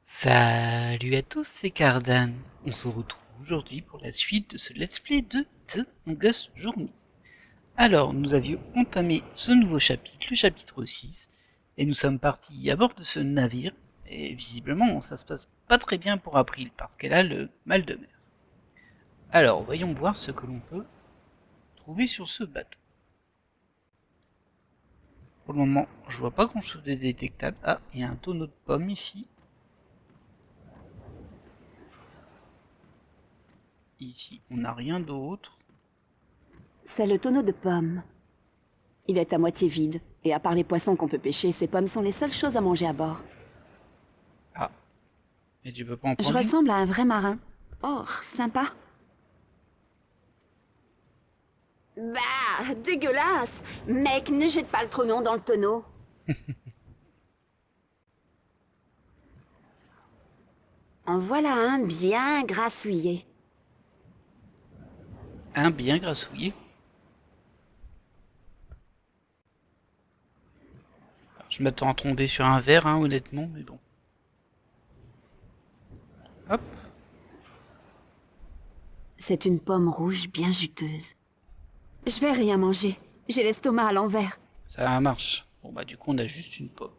Salut à tous, c'est Cardan. On se retrouve aujourd'hui pour la suite de ce let's play de The Longest Journey. Alors, nous avions entamé ce nouveau chapitre, le chapitre 6, et nous sommes partis à bord de ce navire, et visiblement ça se passe pas très bien pour April, parce qu'elle a le mal de mer. Alors, voyons voir ce que l'on peut trouver sur ce bateau. Pour le moment, je vois pas grand chose de détectable. Ah, il y a un tonneau de pommes ici. Ici, on n'a rien d'autre. C'est le tonneau de pommes. Il est à moitié vide, et à part les poissons qu'on peut pêcher, ces pommes sont les seules choses à manger à bord. Ah, mais tu peux pas en Je prendre une? ressemble à un vrai marin. Oh, sympa. Bah, dégueulasse! Mec, ne jette pas le trognon dans le tonneau. En voilà un bien grassouillé. Un bien grassouillé. Je m'attends à tomber sur un verre, hein, honnêtement, mais bon. Hop, C'est une pomme rouge bien juteuse. Je vais rien manger. J'ai l'estomac à l'envers. ça marche. Bon bah du coup on a juste une pomme.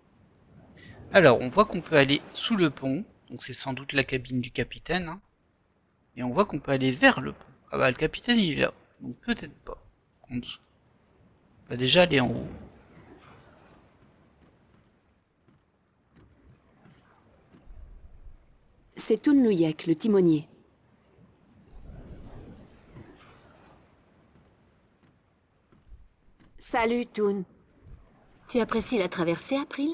Alors on voit qu'on peut aller sous le pont, donc c'est sans doute la cabine du capitaine, hein, et on voit qu'on peut aller vers le pont. Ah bah le capitaine il est là, donc peut-être pas. En dessous. On va déjà aller en haut. C'est Tounlouyek, le timonier. Salut, Toun. Tu apprécies la traversée, April?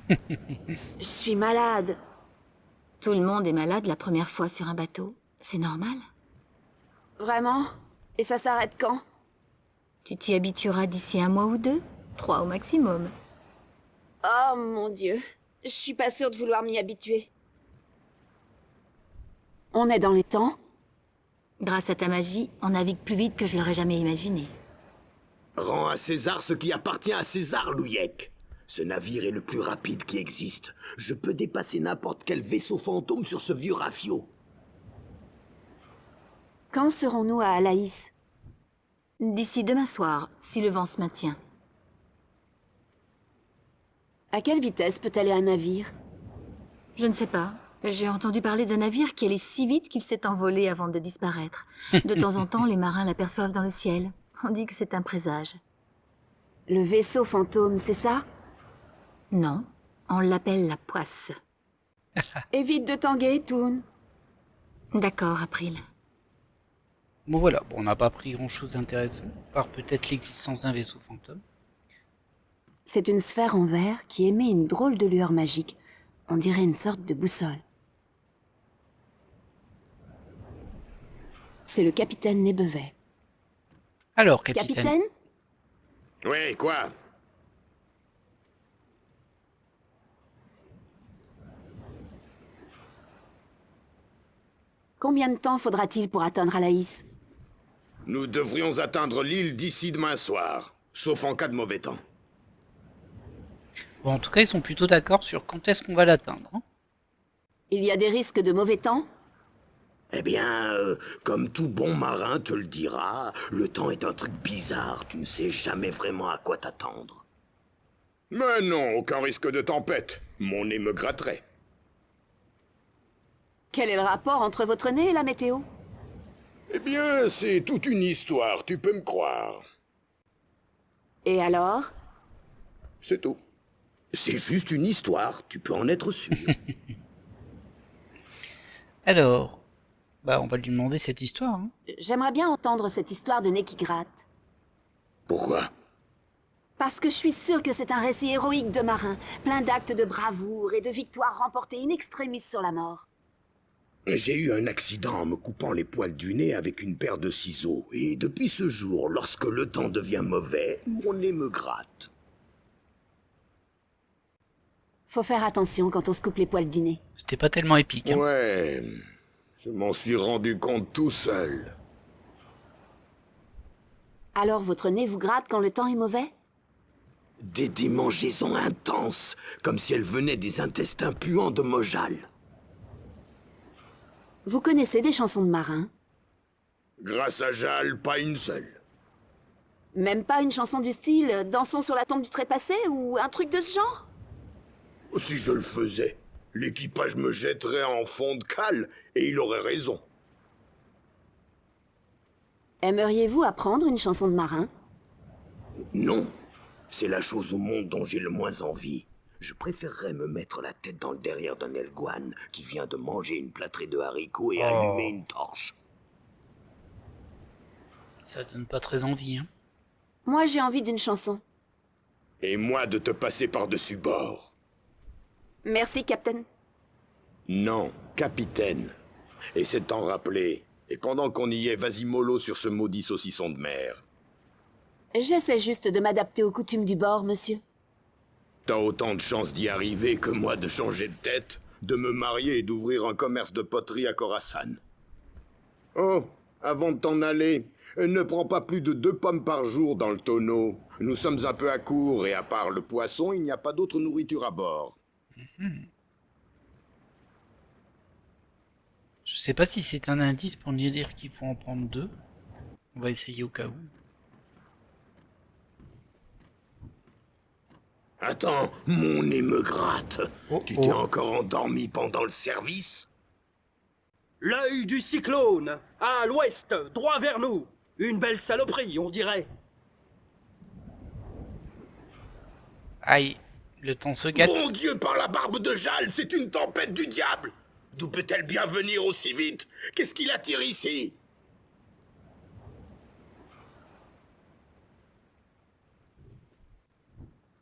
Je suis malade. Tout le monde est malade la première fois sur un bateau. C'est normal. Vraiment? Et ça s'arrête quand? Tu t'y habitueras d'ici 1 mois ou 2. 3 au maximum. Oh mon Dieu. Je suis pas sûre de vouloir m'y habituer. On est dans les temps? Grâce à ta magie, on navigue plus vite que je l'aurais jamais imaginé. Rends à César ce qui appartient à César, Louyek. Ce navire est le plus rapide qui existe. Je peux dépasser n'importe quel vaisseau fantôme sur ce vieux rafio. Quand serons-nous à Alaïs? D'ici demain soir, si le vent se maintient. À quelle vitesse peut aller un navire? Je ne sais pas. J'ai entendu parler d'un navire qui allait si vite qu'il s'est envolé avant de disparaître. De temps en temps, les marins l'aperçoivent dans le ciel. On dit que c'est un présage. Le vaisseau fantôme, c'est ça? Non, on l'appelle la poisse. Évite de tanguer, Toon. D'accord, April. Bon voilà, bon, on n'a pas pris grand chose d'intéressant, par peut-être l'existence d'un vaisseau fantôme. C'est une sphère en verre qui émet une drôle de lueur magique. On dirait une sorte de boussole. C'est le capitaine Nébevet. Alors capitaine, Capitaine? Ouais, quoi? Combien de temps faudra-t-il pour atteindre Alaïs? Nous devrions atteindre l'île d'ici demain soir, sauf en cas de mauvais temps. bon en tout cas ils sont plutôt d'accord sur quand est-ce qu'on va l'atteindre, hein. Il y a des risques de mauvais temps? Eh bien, comme tout bon marin te le dira, le temps est un truc bizarre, tu ne sais jamais vraiment à quoi t'attendre. Mais non, aucun risque de tempête. Mon nez me gratterait. Quel est le rapport entre votre nez et la météo? Eh bien, c'est toute une histoire, tu peux me croire. Et alors? C'est tout. C'est juste une histoire, tu peux en être sûr. Alors, bah on va lui demander cette histoire, hein. J'aimerais bien entendre cette histoire de nez qui gratte. Pourquoi? Parce que je suis sûre que c'est un récit héroïque de marin, plein d'actes de bravoure et de victoires remportées in extremis sur la mort. J'ai eu un accident en me coupant les poils du nez avec une paire de ciseaux, et depuis ce jour, lorsque le temps devient mauvais, mon nez me gratte. Faut faire attention quand on se coupe les poils du nez. C'était pas tellement épique, hein. Ouais, je m'en suis rendu compte tout seul. Alors votre nez vous gratte quand le temps est mauvais? Des démangeaisons intenses, comme si elles venaient des intestins puants de Mojal. Vous connaissez des chansons de marins? Grâce à Jal, pas une seule. Même pas une chanson du style « Dansons sur la tombe du trépassé » ou un truc de ce genre? Si je le faisais, l'équipage me jetterait en fond de cale, et il aurait raison. Aimeriez-vous apprendre une chanson de marin? Non, c'est la chose au monde dont j'ai le moins envie. Je préférerais me mettre la tête dans le derrière d'un Elguan qui vient de manger une plâtrée de haricots et allumer une torche. Ça donne pas très envie, hein. Moi, j'ai envie d'une chanson. Et moi de te passer par-dessus bord. Merci, Captain. Non, capitaine. Et c'est de t'en rappeler. Et pendant qu'on y est, vas-y mollo sur ce maudit saucisson de mer. J'essaie juste de m'adapter aux coutumes du bord, monsieur. T'as autant de chances d'y arriver que moi de changer de tête, de me marier et d'ouvrir un commerce de poterie à Khorasan. Oh, avant de t'en aller, ne prends pas plus de 2 pommes par jour dans le tonneau. Nous sommes un peu à court et à part le poisson, il n'y a pas d'autre nourriture à bord. Je sais pas si c'est un indice pour nous dire qu'il faut en prendre 2. On va essayer au cas où. Attends, mon nez me gratte. Oh, Tu oh. t'es encore endormi pendant le service? L'œil du cyclone, à l'ouest, droit vers nous. Une belle saloperie, on dirait. Aïe, le temps se gâte. Bon Dieu, par la barbe de Jal, c'est une tempête du diable! D'où peut-elle bien venir aussi vite? Qu'est-ce qui l'attire ici?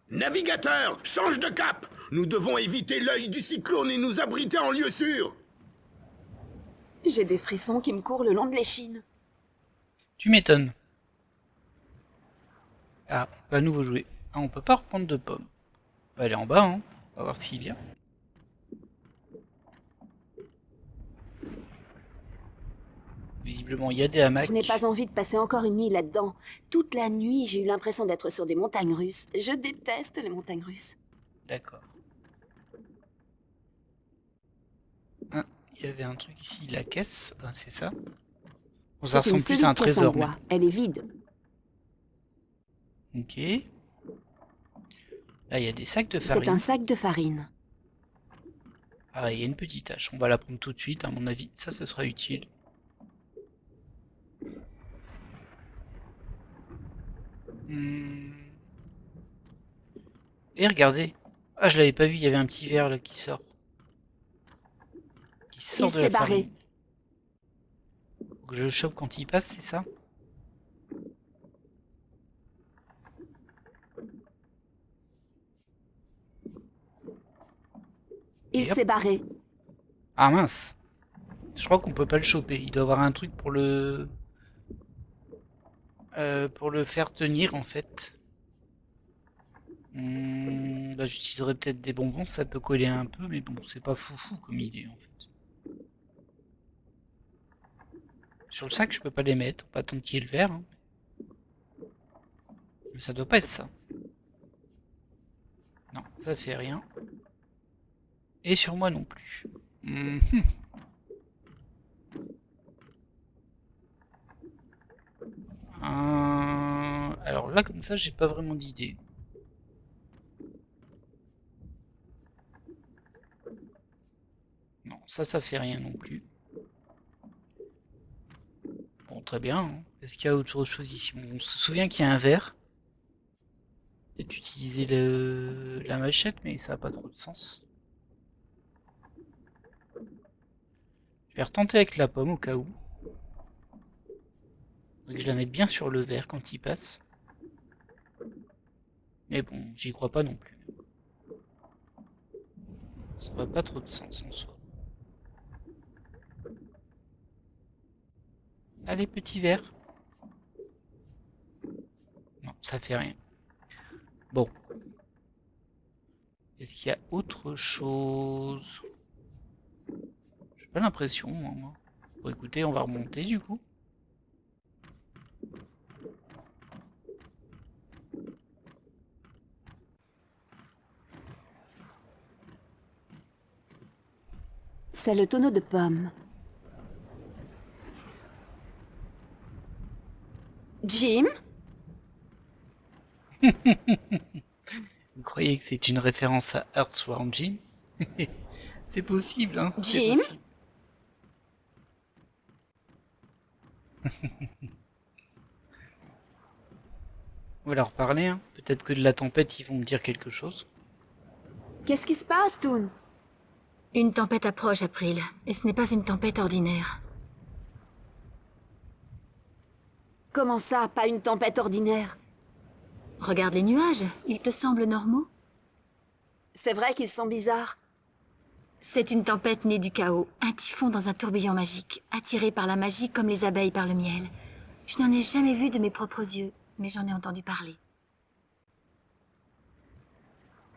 Navigateur, change de cap! Nous devons éviter l'œil du cyclone et nous abriter en lieu sûr! J'ai des frissons qui me courent le long de l'échine. Tu m'étonnes. Ah, on va à nouveau jouer. Ah, on peut pas reprendre de pommes. On va aller en bas, hein. On va voir ce qu'il y a. Visiblement, il y a des hamacs. Je n'ai pas envie de passer encore une nuit là-dedans. Toute la nuit, j'ai eu l'impression d'être sur des montagnes russes. Je déteste les montagnes russes. D'accord. Ah, il y avait un truc ici, la caisse. Ah, c'est ça. Bon, ça C'est une ressemble plus solide à un caisse en trésor. bois. Elle est vide. Ok. Là, il y a des sacs de C'est farine. un sac de farine. Ah, il y a une petite hache. On va la prendre tout de suite, à mon avis. Ça, ce sera utile. Et regardez. Ah, je l'avais pas vu, il y avait un petit verre là qui sort. Qui sort Il de la s'est barré. farine. Faut que je le chope quand il passe, c'est ça? Il Et hop. s'est barré. Ah mince. Je crois qu'on peut pas le choper. Il doit avoir un truc pour le faire tenir en fait. Bah, j'utiliserais peut-être des bonbons, ça peut coller un peu, mais bon, c'est pas foufou comme idée en fait. Sur le sac, je peux pas les mettre, pas tant qu'il y ait le verre. Hein. Mais ça doit pas être ça. Non, ça fait rien. Et sur moi non plus. Alors là, comme ça, j'ai pas vraiment d'idée. Non, ça fait rien non plus. Bon, très bien. Hein. Est-ce qu'il y a autre chose ici? On se souvient qu'il y a un verre. Peut-être utiliser la machette, mais ça n'a pas trop de sens. Je vais retenter avec la pomme au cas où. Faudrait que je la mette bien sur le verre quand il passe. Mais bon, j'y crois pas non plus. Ça n'a pas trop de sens en soi. Allez, petit verre. Non, ça fait rien. Bon. Est-ce qu'il y a autre chose? J'ai pas l'impression, moi. Bon, écoutez, on va remonter du coup. C'est le tonneau de Pomme. Jim? Vous croyez que c'est une référence à Earthworm Jim? C'est possible, hein? C'est Jim? possible. On va leur parler, hein. Peut-être que de la tempête, ils vont me dire quelque chose. Qu'est-ce qui se passe, Toon? Une tempête approche, April, et ce n'est pas une tempête ordinaire. Comment ça, pas une tempête ordinaire? Regarde les nuages, ils te semblent normaux? C'est vrai qu'ils sont bizarres. C'est une tempête née du chaos, un typhon dans un tourbillon magique, attiré par la magie comme les abeilles par le miel. Je n'en ai jamais vu de mes propres yeux, mais j'en ai entendu parler.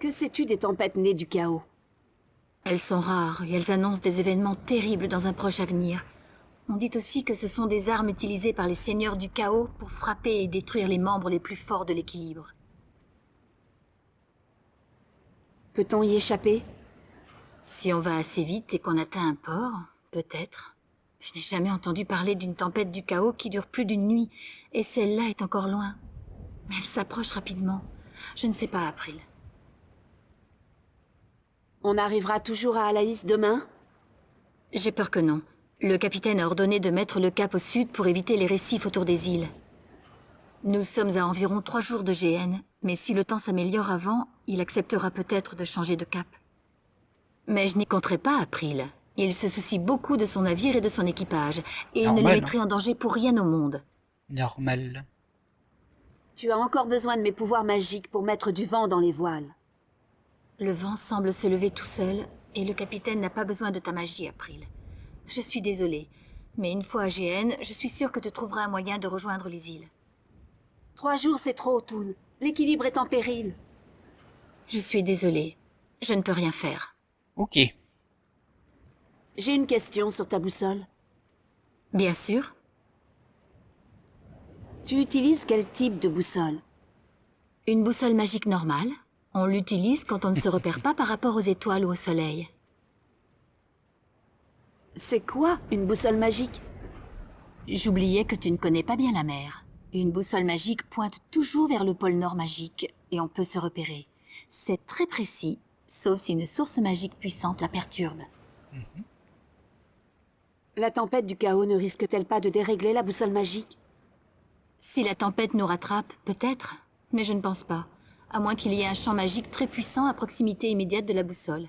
Que sais-tu des tempêtes nées du chaos? Elles sont rares et elles annoncent des événements terribles dans un proche avenir. On dit aussi que ce sont des armes utilisées par les seigneurs du chaos pour frapper et détruire les membres les plus forts de l'équilibre. Peut-on y échapper? Si on va assez vite et qu'on atteint un port, peut-être. Je n'ai jamais entendu parler d'une tempête du chaos qui dure plus d'une nuit, et celle-là est encore loin. Mais elle s'approche rapidement. Je ne sais pas, April. On arrivera toujours à Alaïs demain? J'ai peur que non. Le capitaine a ordonné de mettre le cap au sud pour éviter les récifs autour des îles. Nous sommes à environ 3 jours de GN, mais si le temps s'améliore avant, il acceptera peut-être de changer de cap. Mais je n'y compterai pas, April. Il se soucie beaucoup de son navire et de son équipage, et il ne les Normal, mettrait en danger pour rien au monde. Normal. Tu as encore besoin de mes pouvoirs magiques pour mettre du vent dans les voiles. Le vent semble se lever tout seul, et le capitaine n'a pas besoin de ta magie, April. Je suis désolée, mais une fois à GN, je suis sûre que tu trouveras un moyen de rejoindre les îles. 3 jours, c'est trop, Toon. L'équilibre est en péril. Je suis désolée. Je ne peux rien faire. Ok. J'ai une question sur ta boussole. Bien sûr. Tu utilises quel type de boussole? Une boussole magique normale. On l'utilise quand on ne se repère pas par rapport aux étoiles ou au soleil. C'est quoi, une boussole magique? J'oubliais que tu ne connais pas bien la mer. Une boussole magique pointe toujours vers le pôle Nord magique, et on peut se repérer. C'est très précis, sauf si une source magique puissante la perturbe. La tempête du chaos ne risque-t-elle pas de dérégler la boussole magique? Si la tempête nous rattrape, peut-être, mais je ne pense pas. À moins qu'il y ait un champ magique très puissant à proximité immédiate de la boussole.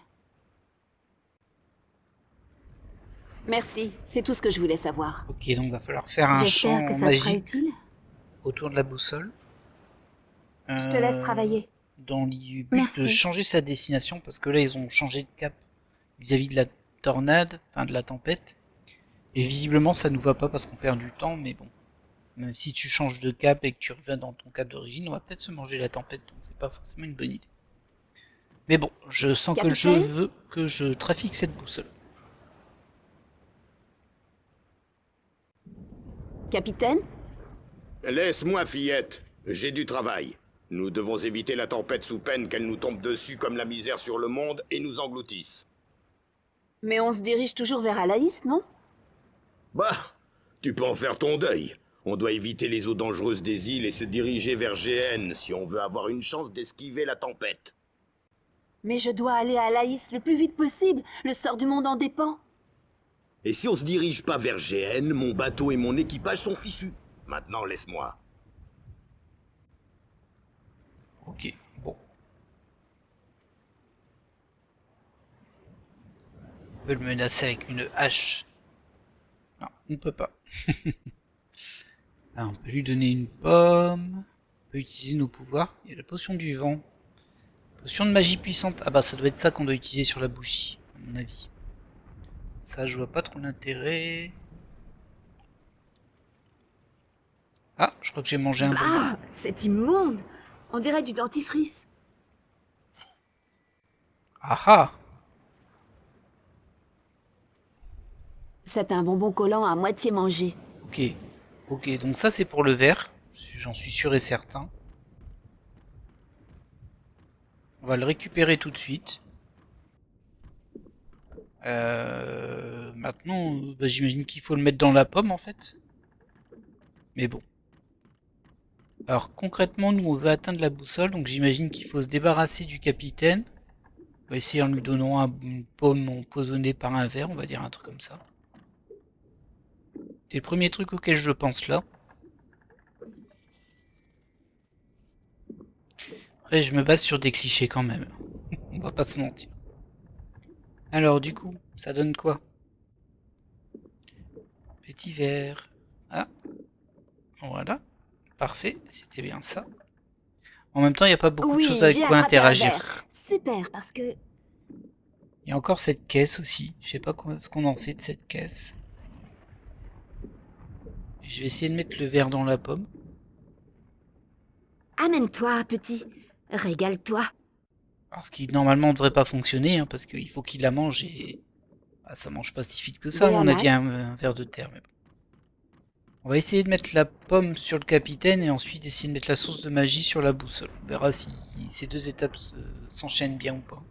Merci, c'est tout ce que je voulais savoir. Ok, donc va falloir faire un champ J'espère que ça te sera magique utile. autour de la boussole. Je te laisse travailler. Dans le but Merci. de changer sa destination, parce que là ils ont changé de cap vis-à-vis de la tornade, enfin de la tempête. Et visiblement ça nous va pas parce qu'on perd du temps, mais bon. Même si tu changes de cap et que tu reviens dans ton cap d'origine, on va peut-être se manger la tempête, donc c'est pas forcément une bonne idée. Mais bon, je sens que je Capitaine veux que je trafique cette boussole. Capitaine? Laisse-moi, fillette. J'ai du travail. Nous devons éviter la tempête sous peine qu'elle nous tombe dessus comme la misère sur le monde et nous engloutisse. Mais on se dirige toujours vers Alaïs, non? Bah, tu peux en faire ton deuil. On doit éviter les eaux dangereuses des îles et se diriger vers GN si on veut avoir une chance d'esquiver la tempête. Mais je dois aller à Alaïs le plus vite possible. Le sort du monde en dépend. Et si on se dirige pas vers GN, mon bateau et mon équipage sont fichus. Maintenant, laisse-moi. Ok, bon. On peut le menacer avec une hache. Non, on ne peut pas. Ah, on peut lui donner une pomme. On peut utiliser nos pouvoirs. Il y a la potion du vent. Potion de magie puissante. Ah bah ça doit être ça qu'on doit utiliser sur la bougie, à mon avis. Ça, je vois pas trop l'intérêt. Ah, je crois que j'ai mangé un bonbon. Ah, c'est immonde. On dirait du dentifrice. Ah ah. C'est un bonbon collant à moitié mangé. Ok. Ok, donc ça c'est pour le verre. J'en suis sûr et certain. On va le récupérer tout de suite. Maintenant, bah, j'imagine qu'il faut le mettre dans la pomme en fait. Mais bon. Alors concrètement, nous on veut atteindre la boussole, donc j'imagine qu'il faut se débarrasser du capitaine. On va essayer en lui donnant une pomme empoisonnée par un verre, on va dire un truc comme ça. C'est le premier truc auquel je pense là. Après, je me base sur des clichés quand même. On va pas se mentir. Alors, du coup, ça donne quoi? Petit verre. Ah, voilà. Parfait, c'était bien ça. En même temps, il n'y a pas beaucoup de choses avec j'ai quoi attrapé un interagir. verre. Super, parce que... Il y a encore cette caisse aussi. Je sais pas ce qu'on en fait de cette caisse. Je vais essayer de mettre le verre dans la pomme. Amène-toi, petit. Régale-toi. Alors, ce qui normalement ne devrait pas fonctionner, hein, parce qu'il faut qu'il la mange et... Ah, ça mange pas si vite que ça, à mon avis, un verre de terre. Mais bon. On va essayer de mettre la pomme sur le capitaine et ensuite essayer de mettre la source de magie sur la boussole. On verra si ces deux étapes s'enchaînent bien ou pas.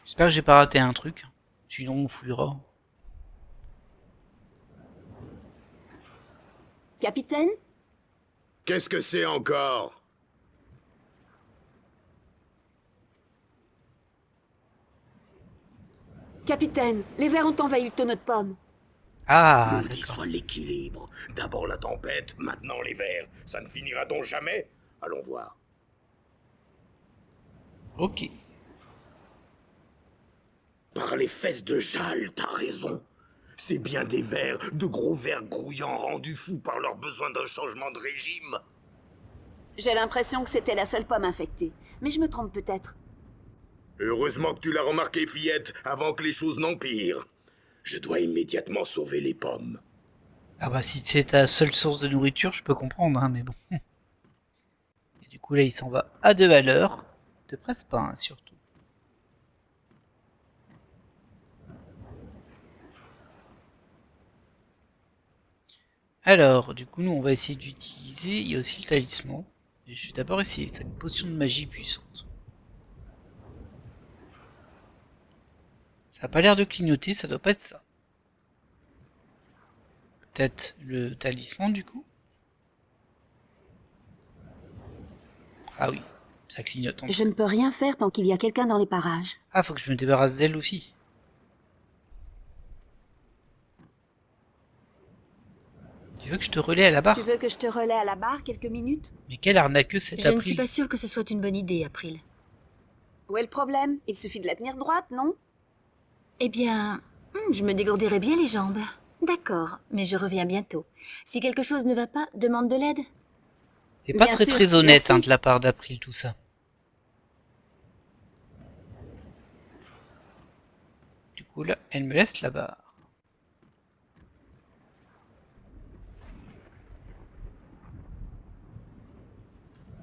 J'espère que j'ai pas raté un truc. Sinon on fouillera. Capitaine? Qu'est-ce que c'est encore? Capitaine, les vers ont envahi le tonneau de pommes. Ah, Maudit d'accord. soit l'équilibre. D'abord la tempête, maintenant les vers. Ça ne finira donc jamais? Allons voir. Ok. Par les fesses de Jal, t'as raison. C'est bien des vers, de gros vers grouillants rendus fous par leur besoin d'un changement de régime. J'ai l'impression que c'était la seule pomme infectée. Mais je me trompe peut-être. Heureusement que tu l'as remarqué, fillette, avant que les choses n'empirent. Je dois immédiatement sauver les pommes. Ah bah si c'est ta seule source de nourriture, je peux comprendre, hein, mais bon. Et du coup là il s'en va à 2 à l'heure. Te presse pas, hein, surtout. Alors, du coup nous on va essayer d'utiliser, il y a aussi le talisman. Et je vais d'abord essayer, c'est une potion de magie puissante. Ça a pas l'air de clignoter, ça doit pas être ça. Peut-être le talisman du coup. Ah oui, ça clignote en Je ne peux rien faire tant qu'il y a quelqu'un dans les parages. Ah, faut que je me débarrasse d'elle aussi. Tu veux que je te relaie à la barre? Tu veux que je te relaie à la barre quelques minutes? Mais quelle arnaqueuse cette Je ne suis April. pas sûre que ce soit une bonne idée, April. Où est le problème? Il suffit de la tenir droite, non? Eh bien, je me dégourdirai bien les jambes. D'accord, mais je reviens bientôt. Si quelque chose ne va pas, demande de l'aide. C'est pas Bien très sûr, très honnête merci. hein, de la part d'April tout ça. Du coup là, elle me laisse la barre.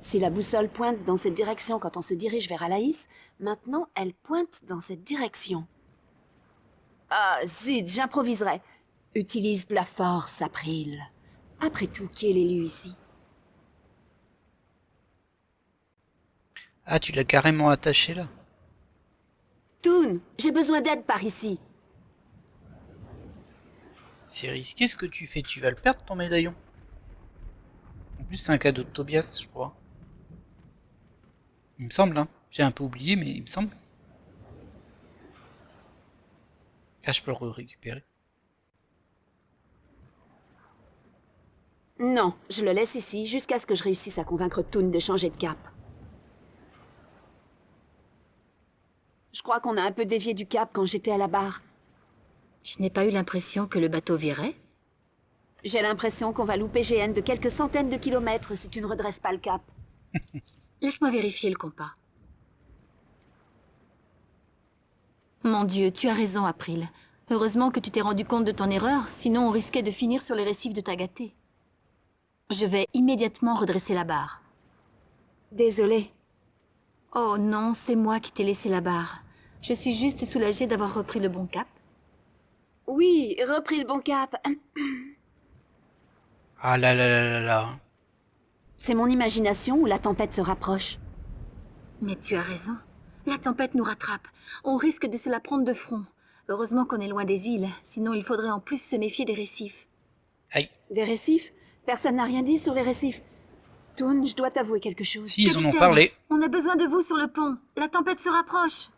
Si la boussole pointe dans cette direction quand on se dirige vers Alaïs, maintenant elle pointe dans cette direction. Ah, zut, j'improviserai. Utilise la force, April. Après tout, qui est l'élu ici? Ah, tu l'as carrément attaché là. Toon, j'ai besoin d'aide par ici. C'est risqué ce que tu fais, tu vas le perdre ton médaillon. En plus c'est un cadeau de Tobias, je crois. Il me semble, hein. J'ai un peu oublié, mais il me semble. Ah, je peux le récupérer. Non, je le laisse ici jusqu'à ce que je réussisse à convaincre Toon de changer de cap. Je crois qu'on a un peu dévié du cap quand j'étais à la barre. Je n'ai pas eu l'impression que le bateau virait. J'ai l'impression qu'on va louper GN de quelques centaines de kilomètres si tu ne redresses pas le cap. Laisse-moi vérifier le compas. Mon Dieu, tu as raison, April. Heureusement que tu t'es rendu compte de ton erreur, sinon on risquait de finir sur les récifs de Tagaté. Je vais immédiatement redresser la barre. Désolée. Oh non, c'est moi qui t'ai laissé la barre. Je suis juste soulagée d'avoir repris le bon cap. Oui, repris le bon cap. Ah là là là là là. C'est mon imagination ou la tempête se rapproche? Mais tu as raison. La tempête nous rattrape. On risque de se la prendre de front. Heureusement qu'on est loin des îles, sinon il faudrait en plus se méfier des récifs. Aïe. Des récifs? Personne n'a rien dit sur les récifs. Toon, je dois t'avouer quelque chose. Si, ils en ont Capitaine, parlé. On a besoin de vous sur le pont. La tempête se rapproche.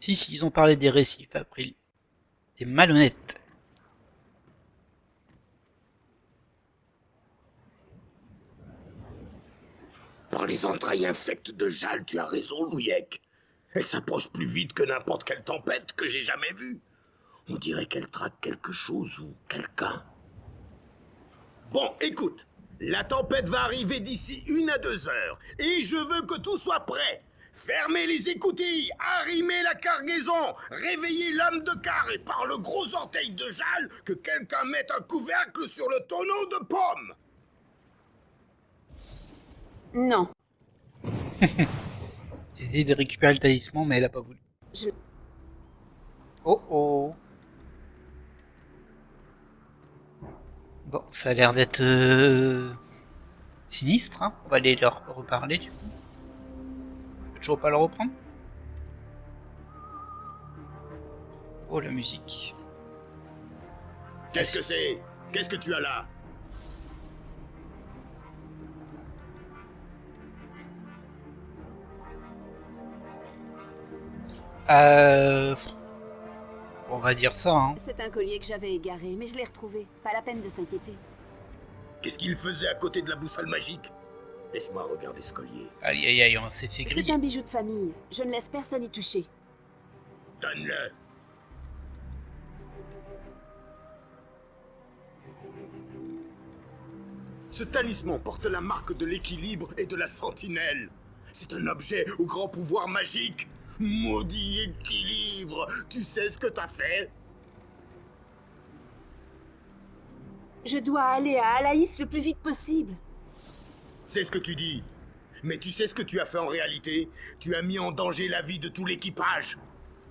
Si, ils ont parlé des récifs, April. T'es malhonnête. Par les entrailles infectes de Jal, tu as raison, Louyek. Elle s'approche plus vite que n'importe quelle tempête que j'ai jamais vue. On dirait qu'elle traque quelque chose ou quelqu'un. Bon, écoute. La tempête va arriver d'ici 1 à 2 heures. Et je veux que tout soit prêt. Fermez les écoutilles, arrimez la cargaison, réveillez l'homme de quart et par le gros orteil de Jal, que quelqu'un mette un couvercle sur le tonneau de pommes. Non. C'était de récupérer le talisman, mais elle a pas voulu. Je- Oh oh. Bon, ça a l'air d'être sinistre, hein. On va aller leur reparler du coup. On peut toujours pas le reprendre. Oh la musique. Qu'est-ce que c'est? Qu'est-ce que tu as là? On va dire ça, hein. C'est un collier que j'avais égaré, mais je l'ai retrouvé. Pas la peine de s'inquiéter. Qu'est-ce qu'il faisait à côté de la boussole magique? Laisse-moi regarder ce collier. Aïe aïe aïe, on s'est fait C'est griller. un bijou de famille. Je ne laisse personne y toucher. Donne-le. Ce talisman porte la marque de l'équilibre et de la sentinelle. C'est un objet au grand pouvoir magique. Maudit équilibre, tu sais ce que t'as fait? Je dois aller à Alaïs le plus vite possible. C'est ce que tu dis. Mais tu sais ce que tu as fait en réalité? Tu as mis en danger la vie de tout l'équipage.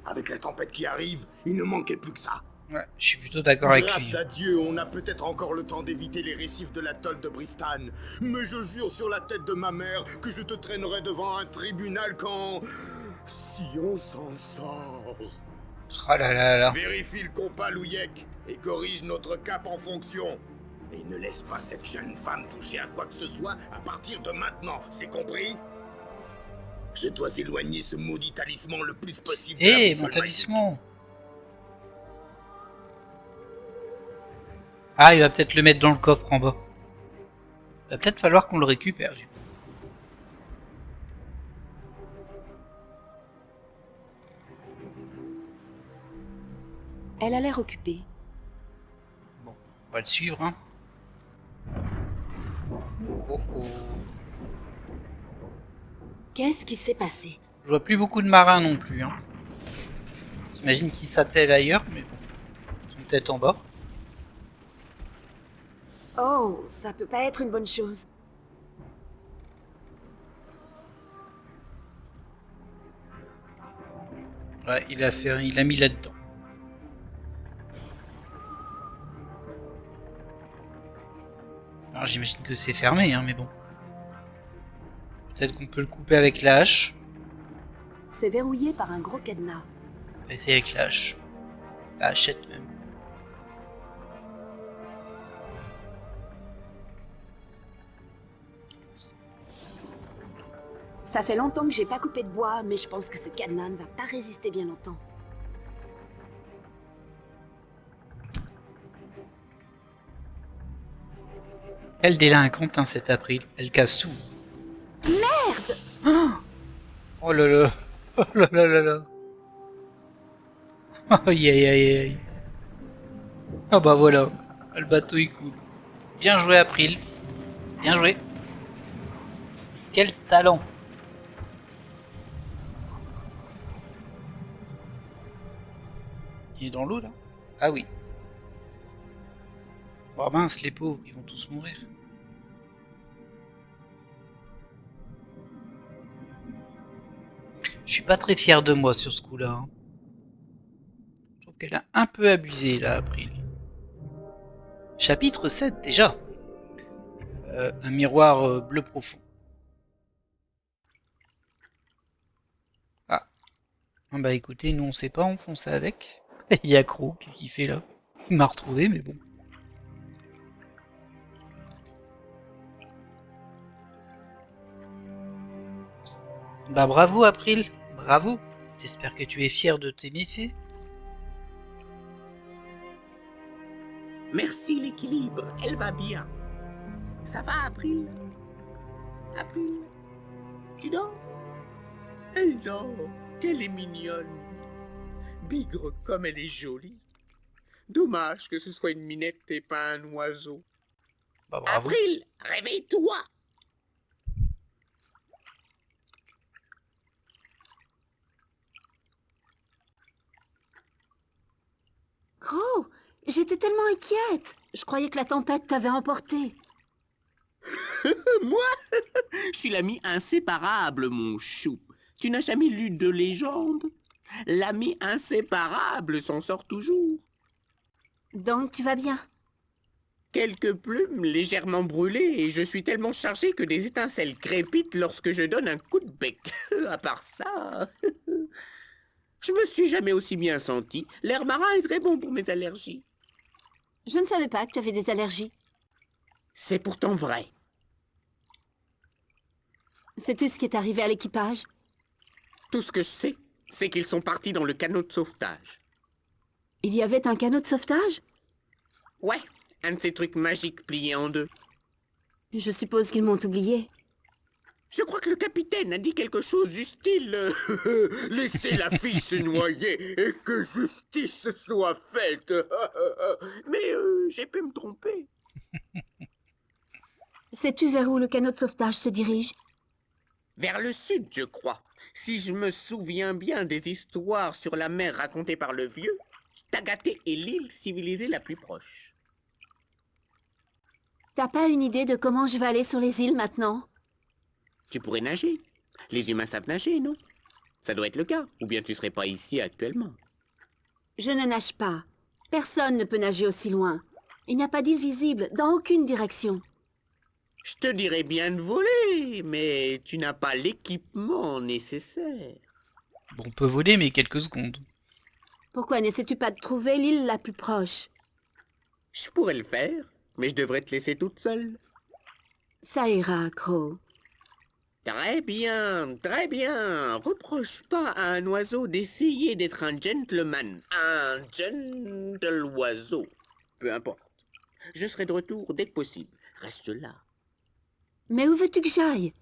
Avec la tempête qui arrive, il ne manquait plus que ça. Ouais, je suis plutôt d'accord avec lui. Grâce à Dieu, on a peut-être encore le temps d'éviter les récifs de l'atoll de Bristan. Mais je jure sur la tête de ma mère que je te traînerai devant un tribunal quand... si on s'en sort. Oh là là là. Vérifie le compas, Louyek, et corrige notre cap en fonction. Et ne laisse pas cette jeune femme toucher à quoi que ce soit à partir de maintenant, c'est compris? Je dois éloigner ce maudit talisman le plus possible. de la Eh, boussole mon magique. talisman. Ah, il va peut-être le mettre dans le coffre en bas. Il va peut-être falloir qu'on le récupère. Du coup. Elle a l'air occupée. Bon, on va le suivre, hein. Oh oh. Qu'est-ce qui s'est passé? Je vois plus beaucoup de marins non plus, hein. J'imagine qu'ils s'attellent ailleurs, mais bon. Ils sont peut-être en bas. Oh, ça peut pas être une bonne chose. Ouais, il a mis là-dedans. Alors j'imagine que c'est fermé, hein, mais bon. Peut-être qu'on peut le couper avec la hache. C'est verrouillé par un gros cadenas. On va essayer avec la hache. La hachette même. Ça fait longtemps que j'ai pas coupé de bois, mais je pense que ce cadenas ne va pas résister bien longtemps. Elle délinquante, hein, cet April. Elle casse tout. Merde! Oh là là. Oh là là là là. Aïe aïe aïe aïe. Ah bah voilà. Le bateau il coule. Bien joué April. Bien joué. Quel talent. Il est dans l'eau là? Ah oui. Oh mince, les pauvres, ils vont tous mourir. Je suis pas très fier de moi sur ce coup-là. Hein. Je trouve qu'elle a un peu abusé là, April. Chapitre 7 déjà. un miroir bleu profond. Ah. Ah bah écoutez, nous on sait pas, on fonce avec. Il y a Crow, qu'est-ce qu'il fait là? Il m'a retrouvé, mais bon. Bah bravo April, bravo. J'espère que tu es fier de tes méfaits. Merci l'équilibre, elle va bien. Ça va, April? April, tu dors? Elle dort, qu'elle est mignonne. Bigre comme elle est jolie. Dommage que ce soit une minette et pas un oiseau. Bah bravo. April, réveille-toi! Crow, j'étais tellement inquiète. Je croyais que la tempête t'avait emporté. Moi? Je suis l'ami inséparable, mon chou. Tu n'as jamais lu de légende? L'ami inséparable s'en sort toujours. Donc tu vas bien? Quelques plumes légèrement brûlées et je suis tellement chargé que des étincelles crépitent lorsque je donne un coup de bec. À part ça, je me suis jamais aussi bien senti. L'air marin est très bon pour mes allergies. Je ne savais pas que tu avais des allergies. C'est pourtant vrai. Sais-tu ce qui est arrivé à l'équipage? Tout ce que je sais, c'est qu'ils sont partis dans le canot de sauvetage. Il y avait un canot de sauvetage? Ouais, un de ces trucs magiques pliés en deux. Je suppose qu'ils m'ont oublié. Je crois que le capitaine a dit quelque chose du style laissez la fille se noyer et que justice soit faite. Mais j'ai pu me tromper. Sais-tu vers où le canot de sauvetage se dirige? Vers le sud, je crois. Si je me souviens bien des histoires sur la mer racontées par le vieux, Tagaté est l'île civilisée la plus proche. T'as pas une idée de comment je vais aller sur les îles maintenant? Tu pourrais nager. Les humains savent nager, non? Ça doit être le cas, ou bien tu serais pas ici actuellement. Je ne nage pas. Personne ne peut nager aussi loin. Il n'y a pas d'île visible dans aucune direction. Je te dirais bien de voler, mais tu n'as pas l'équipement nécessaire. Bon, on peut voler, mais quelques secondes. Pourquoi n'essaies-tu pas de trouver l'île la plus proche? Je pourrais le faire, mais je devrais te laisser toute seule. Ça ira, Crow. Très bien, très bien. Reproche pas à un oiseau d'essayer d'être un gentleman. Un gentle oiseau. Peu importe. Je serai de retour dès que possible. Reste là. Mais où veux-tu que j'aille?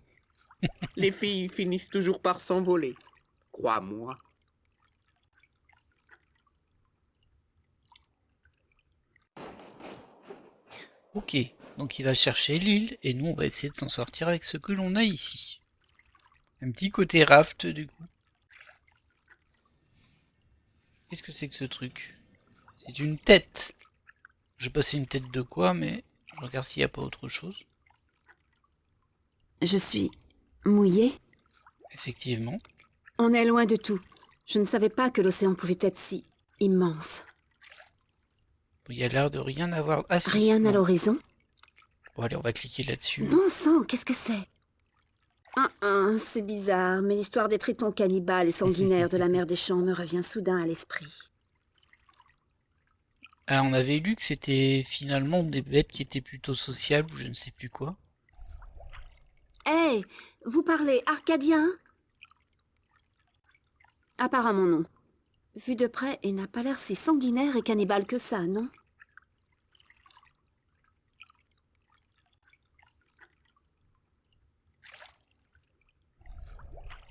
Les filles finissent toujours par s'envoler. Crois-moi. Ok, donc il va chercher l'île, et nous on va essayer de s'en sortir avec ce que l'on a ici. Un petit côté raft du coup. Qu'est-ce que c'est que ce truc? C'est une tête. Je sais pas c'est une tête de quoi, mais je regarde s'il n'y a pas autre chose. Je suis mouillée. Effectivement. On est loin de tout. Je ne savais pas que l'océan pouvait être si immense. Bon, il y a l'air de rien avoir... Ah si. Rien à Non. l'horizon? Bon allez, on va cliquer là-dessus. Bon sang, qu'est-ce que c'est? C'est bizarre, mais l'histoire des tritons cannibales et sanguinaires de la mer des champs me revient soudain à l'esprit. Ah, on avait lu que c'était finalement des bêtes qui étaient plutôt sociables ou je ne sais plus quoi. Hey, vous parlez arcadien? Apparemment non. Vu de près, il n'a pas l'air si sanguinaire et cannibale que ça, non?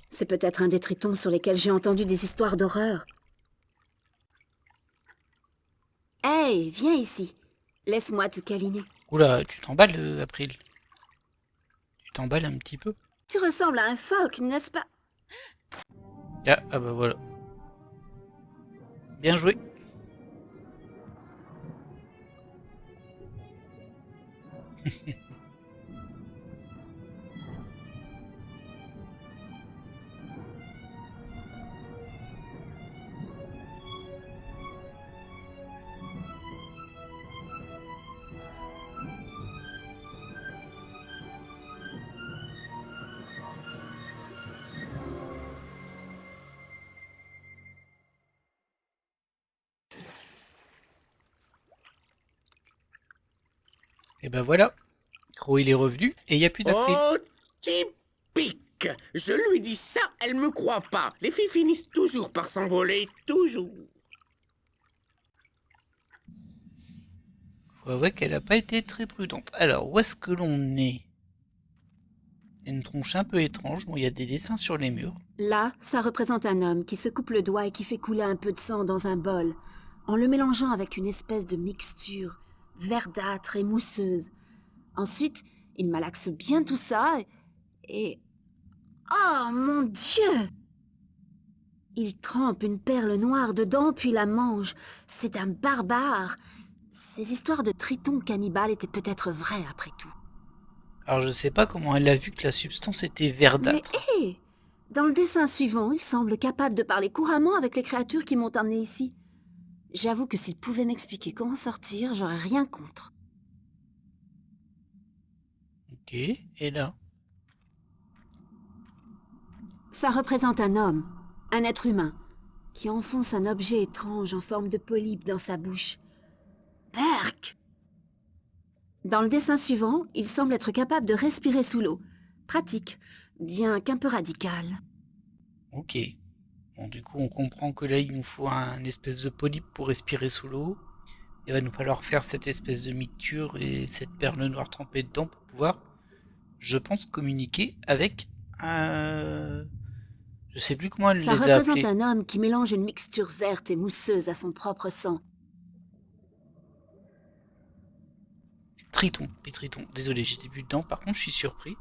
C'est peut-être un des tritons sur lesquels j'ai entendu des histoires d'horreur. Hey, viens ici. Laisse-moi te câliner. Oula, tu t'emballes, April. Tu t'emballes un petit peu. Tu ressembles à un phoque, n'est-ce pas? Ah bah voilà. Bien joué. Et ben voilà. Crow il est revenu et il n'y a plus d'April. Oh, typique! Je lui dis ça, elle me croit pas. Les filles finissent toujours par s'envoler, toujours. Faut avouer qu'elle n'a pas été très prudente. Alors, où est-ce que l'on est? Il y a une tronche un peu étrange. Bon, il y a des dessins sur les murs. Là, ça représente un homme qui se coupe le doigt et qui fait couler un peu de sang dans un bol, en le mélangeant avec une espèce de mixture verdâtre et mousseuse. Ensuite, il malaxe bien tout ça et... Oh mon Dieu! Il trempe une perle noire dedans puis la mange. C'est un barbare. Ces histoires de tritons cannibales étaient peut-être vraies après tout. Alors, je sais pas comment elle a vu que la substance était Mais verdâtre. hé! Dans le dessin suivant, il semble capable de parler couramment avec les créatures qui m'ont emmené ici. J'avoue que s'il pouvait m'expliquer comment sortir, j'aurais rien contre. Ok, et là? Ça représente un homme, un être humain, qui enfonce un objet étrange en forme de polype dans sa bouche. Berk! Dans le dessin suivant, il semble être capable de respirer sous l'eau. Pratique, bien qu'un peu radical. Ok. Bon, du coup, on comprend que là, il nous faut un espèce de polype pour respirer sous l'eau. Il va nous falloir faire cette espèce de mixture et cette perle noire trempée dedans pour pouvoir, je pense, communiquer avec... Je sais plus comment elle Ça les a représente appelés. un homme qui mélange une mixture verte et mousseuse à son propre sang. Tritons, les tritons. Désolé, j'étais plus dedans. Par contre, je suis surpris.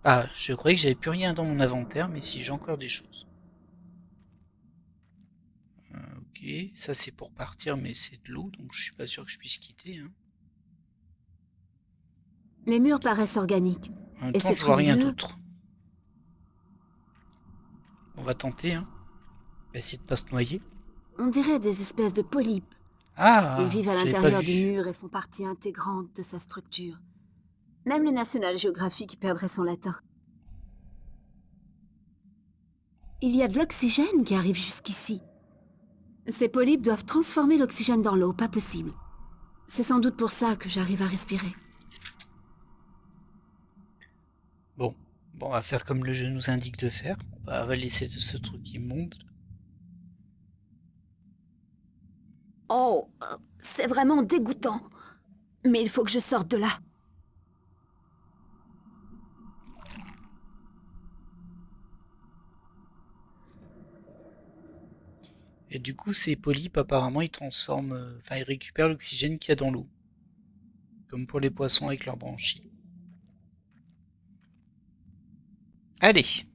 Ah, je croyais que j'avais plus rien dans mon inventaire, mais si, j'ai encore des choses. Ok, ça c'est pour partir, mais c'est de l'eau, donc je suis pas sûr que je puisse quitter. Hein. Les murs paraissent organiques. En même Et temps, c'est je vois trop rien mieux. d'autre. On va tenter, hein. On va essayer de pas se noyer. On dirait des espèces de polypes. Ah, Ils vivent à j'avais pas l'intérieur du vu. mur et font partie intégrante de sa structure. Même le National Geographic y perdrait son latin. Il y a de l'oxygène qui arrive jusqu'ici. Ces polypes doivent transformer l'oxygène dans l'eau, pas possible. C'est sans doute pour ça que j'arrive à respirer. Bon, on va faire comme le jeu nous indique de faire. On va laisser de ce truc immonde. Oh, c'est vraiment dégoûtant. Mais il faut que je sorte de là. Et du coup, ces polypes, apparemment, ils transforment... Enfin, ils récupèrent l'oxygène qu'il y a dans l'eau. Comme pour les poissons avec leurs branchies. Allez.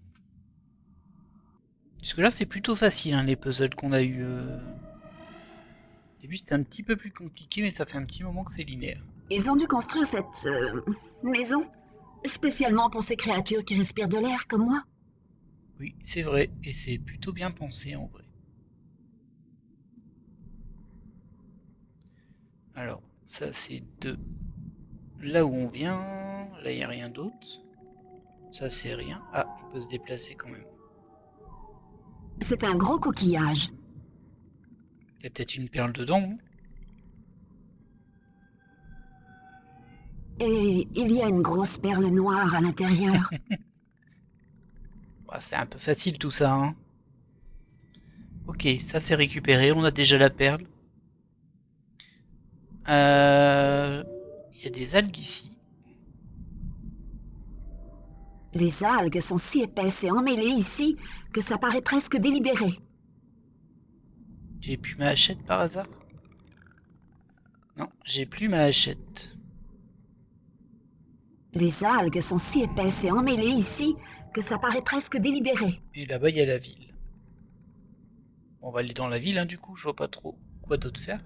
Jusque là, c'est plutôt facile, hein, les puzzles qu'on a eu. Au début, c'était un petit peu plus compliqué, mais ça fait un petit moment que c'est linéaire. Ils ont dû construire cette maison spécialement pour ces créatures qui respirent de l'air comme moi. Oui, c'est vrai, et c'est plutôt bien pensé en vrai. Alors, ça c'est de là où on vient. Là, il n'y a rien d'autre. Ça, c'est rien. Ah, on peut se déplacer quand même. C'est un gros coquillage. Il y a peut-être une perle dedans, non? Et il y a une grosse perle noire à l'intérieur. Bah, c'est un peu facile tout ça, hein. Ok, ça c'est récupéré, on a déjà la perle. Il y a des algues ici. Les algues sont si épaisses et emmêlées ici que ça paraît presque délibéré. J'ai plus ma hachette par hasard? Non, j'ai plus ma hachette. Les algues sont si épaisses et emmêlées ici que ça paraît presque délibéré. Et là-bas, il y a la ville. On va aller dans la ville, hein, du coup, je vois pas trop quoi d'autre faire.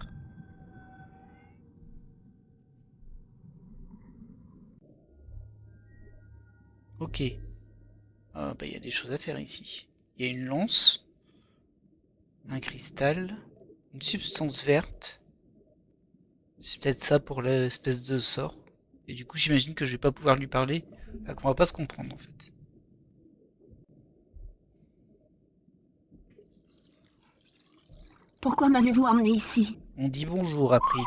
Ok. Ah, bah, il y a des choses à faire ici. Il y a une lance, un cristal, une substance verte. C'est peut-être ça pour l'espèce de sort. Et du coup, j'imagine que je vais pas pouvoir lui parler. Enfin, qu'on va pas se comprendre, en fait. Pourquoi m'avez-vous emmené ici? On dit bonjour, April.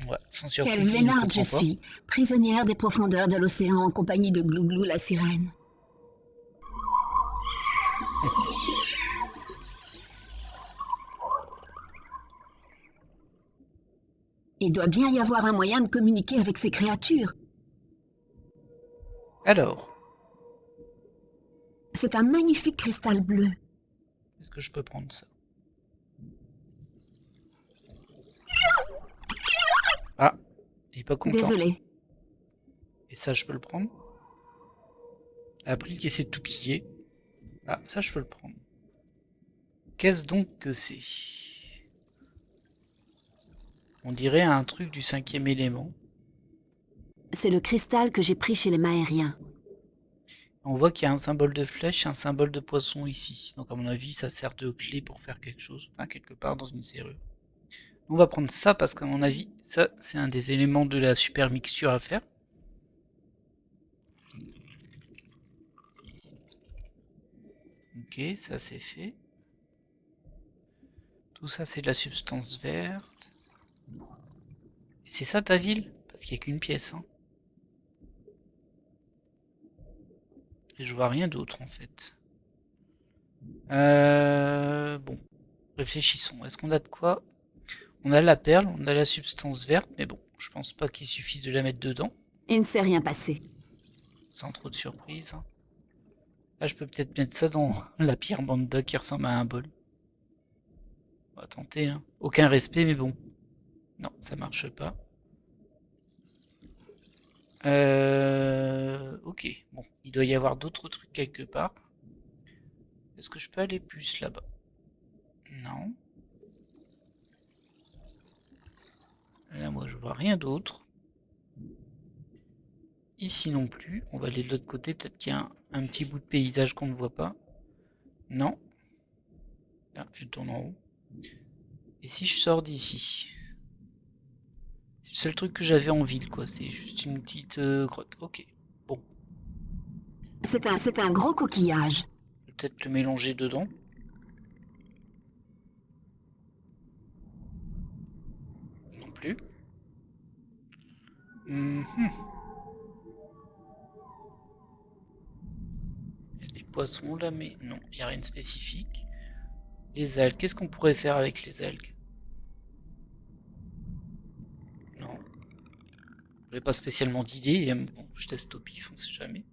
Ouais, sans Quelle surprise, il ne vénarde je comprend pas. suis, prisonnière des profondeurs de l'océan en compagnie de Glouglou la sirène. Il doit bien y avoir un moyen de communiquer avec ces créatures. Alors, C'est un magnifique cristal bleu. est-ce que je peux prendre ça? Ah, il est pas content. Désolé. Et ça, je peux le prendre? Après, qui essaie de tout piller. Ah, ça, je peux le prendre. Qu'est-ce donc que c'est? On dirait un truc du 5e élément. C'est le cristal que j'ai pris chez les Maériens. On voit qu'il y a un symbole de flèche et un symbole de poisson ici. Donc à mon avis, ça sert de clé pour faire quelque chose. Enfin, quelque part dans une serrure. On va prendre ça parce qu'à mon avis, ça, c'est un des éléments de la super mixture à faire. Ok, ça c'est fait. Tout ça, c'est de la substance verte. Et c'est ça ta ville? Parce qu'il n'y a qu'une pièce, hein. Et je vois rien d'autre en fait. Bon, réfléchissons. Est-ce qu'on a de quoi? On a la perle, on a la substance verte, mais bon, je pense pas qu'il suffise de la mettre dedans, Il ne s'est rien passé. sans trop de surprise. Là, je peux peut-être mettre ça dans la pierre banda qui ressemble à un bol. On va tenter, hein. Aucun respect, mais bon. Non, ça marche pas. Ok, bon, il doit y avoir d'autres trucs quelque part. Est-ce que je peux aller plus là-bas? Non. Là, moi, je vois rien d'autre. Ici non plus. On va aller de l'autre côté. Peut-être qu'il y a un petit bout de paysage qu'on ne voit pas. Non. Là, elle tourne en haut. Et si je sors d'ici? C'est le seul truc que j'avais en ville, quoi. C'est juste une petite grotte. Ok. Bon. C'est un gros coquillage. Je vais peut-être le mélanger dedans. Non plus. Il y a des poissons là, mais non, il n'y a rien de spécifique. Les algues, qu'est-ce qu'on pourrait faire avec les algues? Non. J'ai pas spécialement d'idée. Bon, je teste au pif, on sait jamais.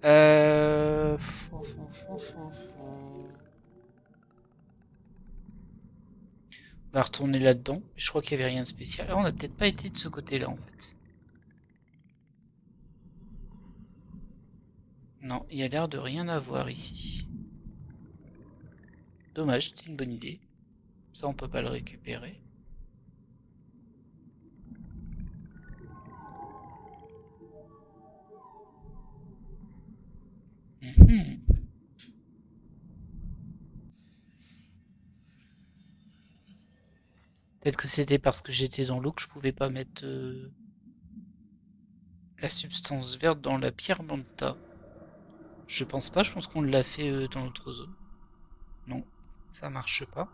Euh... On va retourner là-dedans. Je crois qu'il n'y avait rien de spécial. Alors, on n'a peut-être pas été de ce côté-là, en fait. Non, il y a l'air de rien avoir ici. Dommage, c'était une bonne idée. Ça, on peut pas le récupérer. Peut-être que c'était parce que j'étais dans l'eau que je pouvais pas mettre la substance verte dans la pierre manta. Je pense pas, je pense qu'on l'a fait dans l'autre zone. Non, ça marche pas.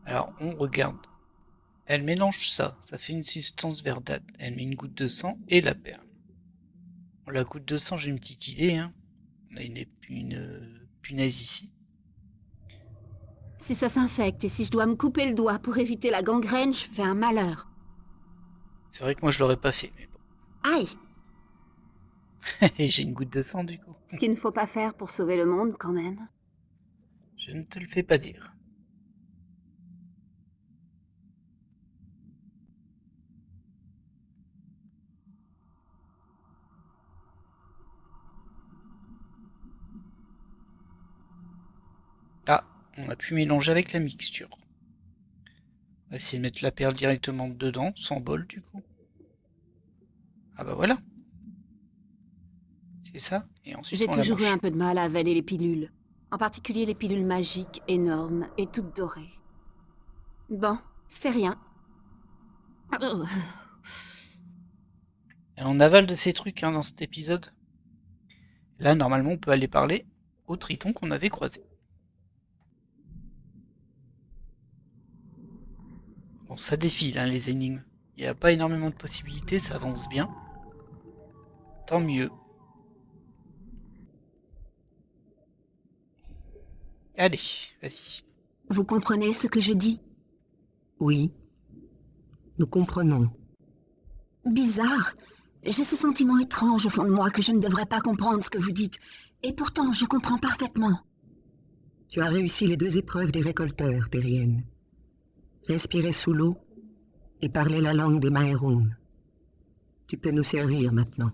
Alors, on regarde. Elle mélange ça, ça fait une substance verdâtre. Elle met une goutte de sang et la perle. Bon, la goutte de sang, j'ai une petite idée, hein. On a une punaise ici. Si ça s'infecte et si je dois me couper le doigt pour éviter la gangrène, je fais un malheur. C'est vrai que moi je l'aurais pas fait, mais bon. Aïe! Et j'ai une goutte de sang du coup. Ce qu'il ne faut pas faire pour sauver le monde, quand même. Je ne te le fais pas dire. Ah, on a pu mélanger avec la mixture. On va essayer de mettre la perle directement dedans, sans bol du coup. Ah bah voilà. C'est ça, et ensuite J'ai on la toujours eu mange. un peu de mal à avaler les pilules. En particulier les pilules magiques, énormes et toutes dorées. Bon, c'est rien. Et on avale de ces trucs dans cet épisode. Là, normalement, on peut aller parler au triton qu'on avait croisé. Bon, ça défile, les énigmes. Il n'y a pas énormément de possibilités, ça avance bien. Tant mieux. Allez, vas-y. Vous comprenez ce que je dis? Oui, nous comprenons. Bizarre. J'ai ce sentiment étrange au fond de moi que je ne devrais pas comprendre ce que vous dites. Et pourtant, je comprends parfaitement. Tu as réussi les 2 épreuves des récolteurs, Terrienne. Respirer sous l'eau et parler la langue des Maerum. Tu peux nous servir maintenant.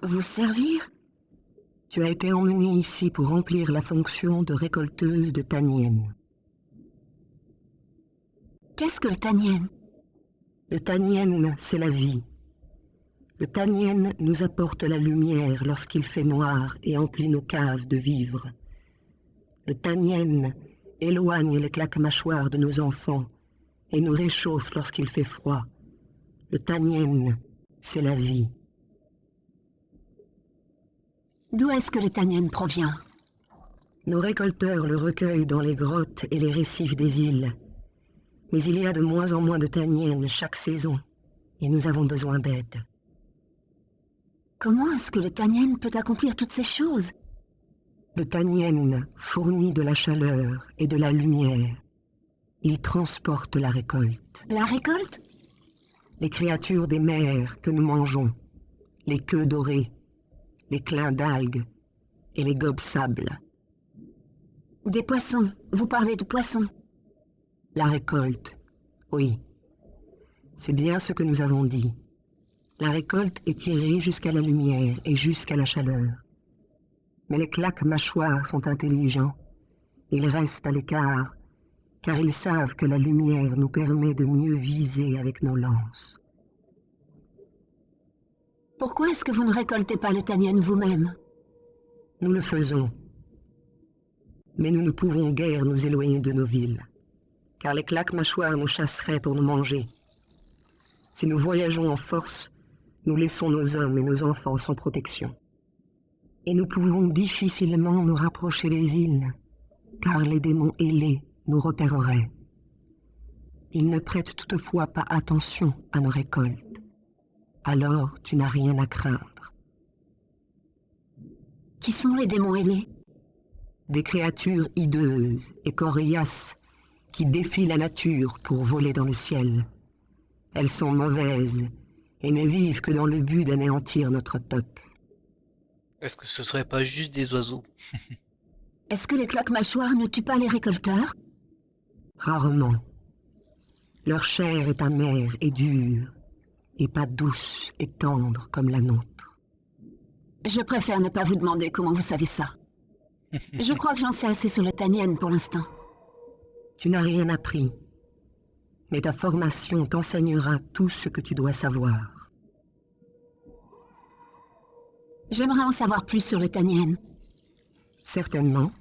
Vous servir? Tu as été emmenée ici pour remplir la fonction de récolteuse de Tanienne. Qu'est-ce que le Tanienne? Le Tanienne, c'est la vie. Le Tanienne nous apporte la lumière lorsqu'il fait noir et emplit nos caves de vivres. Le Tanienne éloigne les claques-mâchoires de nos enfants et nous réchauffe lorsqu'il fait froid. Le Tanienne, c'est la vie. D'où est-ce que le Tanienne provient? Nos récolteurs le recueillent dans les grottes et les récifs des îles. Mais il y a de moins en moins de Tanienne chaque saison, et nous avons besoin d'aide. Comment est-ce que le Tanienne peut accomplir toutes ces choses? Le Tanienne fournit de la chaleur et de la lumière. Il transporte la récolte. La récolte? Les créatures des mers que nous mangeons, les queues dorées, les clins d'algues et les gobes-sables. Des poissons. Vous parlez de poissons. La récolte, oui. C'est bien ce que nous avons dit. La récolte est tirée jusqu'à la lumière et jusqu'à la chaleur. Mais les claques-mâchoires sont intelligents. Ils restent à l'écart, car ils savent que la lumière nous permet de mieux viser avec nos lances. Pourquoi est-ce que vous ne récoltez pas le Tanienne vous-même? Nous le faisons. Mais nous ne pouvons guère nous éloigner de nos villes, car les claques-mâchoires nous chasseraient pour nous manger. Si nous voyageons en force, nous laissons nos hommes et nos enfants sans protection. Et nous pouvons difficilement nous rapprocher des îles, car les démons ailés nous repéreraient. Ils ne prêtent toutefois pas attention à nos récoltes. Alors tu n'as rien à craindre. Qui sont les démons ailés? Des créatures hideuses et coriaces qui défient la nature pour voler dans le ciel. Elles sont mauvaises et ne vivent que dans le but d'anéantir notre peuple. Est-ce que ce serait pas juste des oiseaux? Est-ce que les claques-mâchoires ne tuent pas les récolteurs? Rarement. Leur chair est amère et dure, et pas douce et tendre comme la nôtre. Je préfère ne pas vous demander comment vous savez ça. Je crois que j'en sais assez sur le Tanienne pour l'instant. Tu n'as rien appris, mais ta formation t'enseignera tout ce que tu dois savoir. J'aimerais en savoir plus sur le Tanienne. Certainement.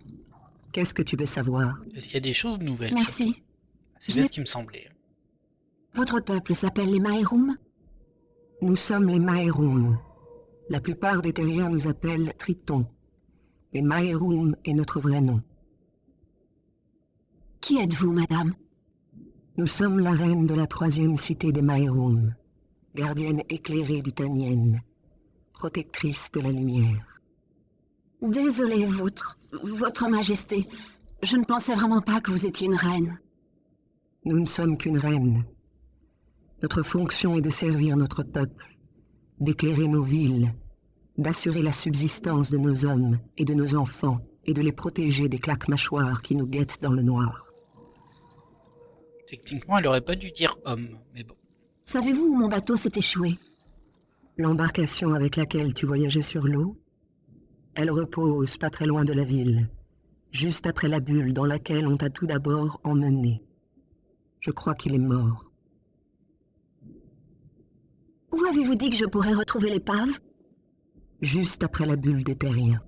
Qu'est-ce que tu veux savoir? Est-ce qu'il y a des choses nouvelles? Merci. C'est bien ce qui me semblait. Votre peuple s'appelle les Maerum? Nous sommes les Maerum. La plupart des terriens nous appellent Tritons. Mais Maerum est notre vrai nom. Qui êtes-vous, madame? Nous sommes la reine de la 3e cité des Maerum, gardienne éclairée du Tanienne, protectrice de la lumière. Désolée, votre majesté. Je ne pensais vraiment pas que vous étiez une reine. Nous ne sommes qu'une reine. Notre fonction est de servir notre peuple, d'éclairer nos villes, d'assurer la subsistance de nos hommes et de nos enfants et de les protéger des claques-mâchoires qui nous guettent dans le noir. Techniquement, elle aurait pas dû dire homme, mais bon. Savez-vous où mon bateau s'est échoué? L'embarcation avec laquelle tu voyageais sur l'eau, elle repose pas très loin de la ville, juste après la bulle dans laquelle on t'a tout d'abord emmené. Je crois qu'il est mort. Où avez-vous dit que je pourrais retrouver l'épave? Juste après la bulle des terriens.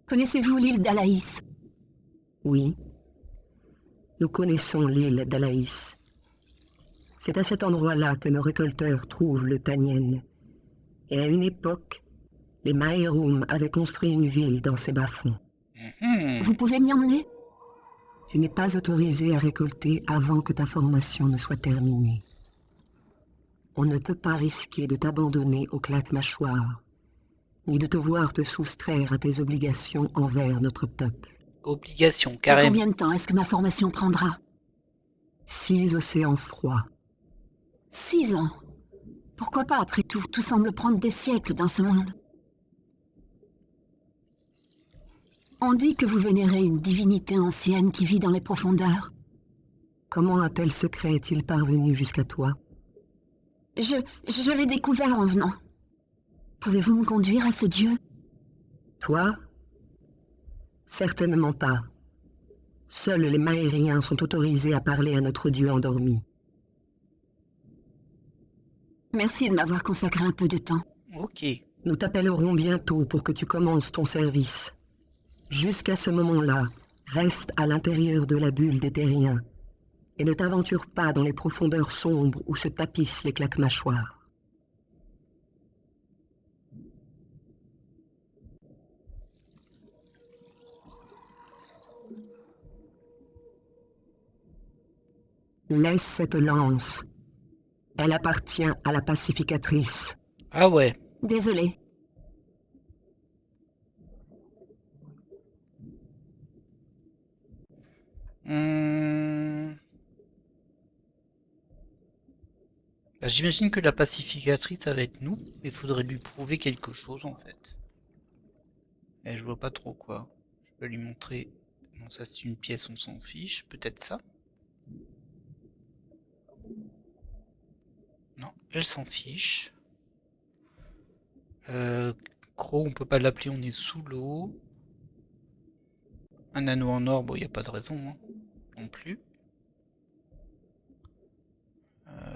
Connaissez-vous l'île d'Alaïs? Oui. Nous connaissons l'île d'Alaïs. C'est à cet endroit-là que nos récolteurs trouvent le Tanien. Et à une époque, les Maerum avaient construit une ville dans ces bas-fonds. Vous pouvez m'y emmener? Tu n'es pas autorisé à récolter avant que ta formation ne soit terminée. On ne peut pas risquer de t'abandonner au claque-mâchoire, ni de te voir te soustraire à tes obligations envers notre peuple. Obligation, Et carrément. combien de temps est-ce que ma formation prendra? 6 océans froids. 6 ans. Pourquoi pas, après tout? Tout semble prendre des siècles dans ce monde. On dit que vous vénérez une divinité ancienne qui vit dans les profondeurs. Comment un tel secret est-il parvenu jusqu'à toi? Je l'ai découvert en venant. Pouvez-vous me conduire à ce dieu? Toi? Certainement pas. Seuls les Maériens sont autorisés à parler à notre dieu endormi. Merci de m'avoir consacré un peu de temps. Ok. Nous t'appellerons bientôt pour que tu commences ton service. Jusqu'à ce moment-là, reste à l'intérieur de la bulle des terriens et ne t'aventure pas dans les profondeurs sombres où se tapissent les claque-mâchoires. Laisse cette lance. Elle appartient à la pacificatrice. Ah ouais. Désolée. Bah, j'imagine que la pacificatrice, ça va être nous. Il faudrait lui prouver quelque chose, en fait. Et je vois pas trop quoi. Je peux lui montrer. Non, ça c'est une pièce, on s'en fiche. Peut-être ça. Non, elle s'en fiche. Croc, on peut pas l'appeler, on est sous l'eau. Un anneau en or, bon, y a pas de raison, hein, non plus.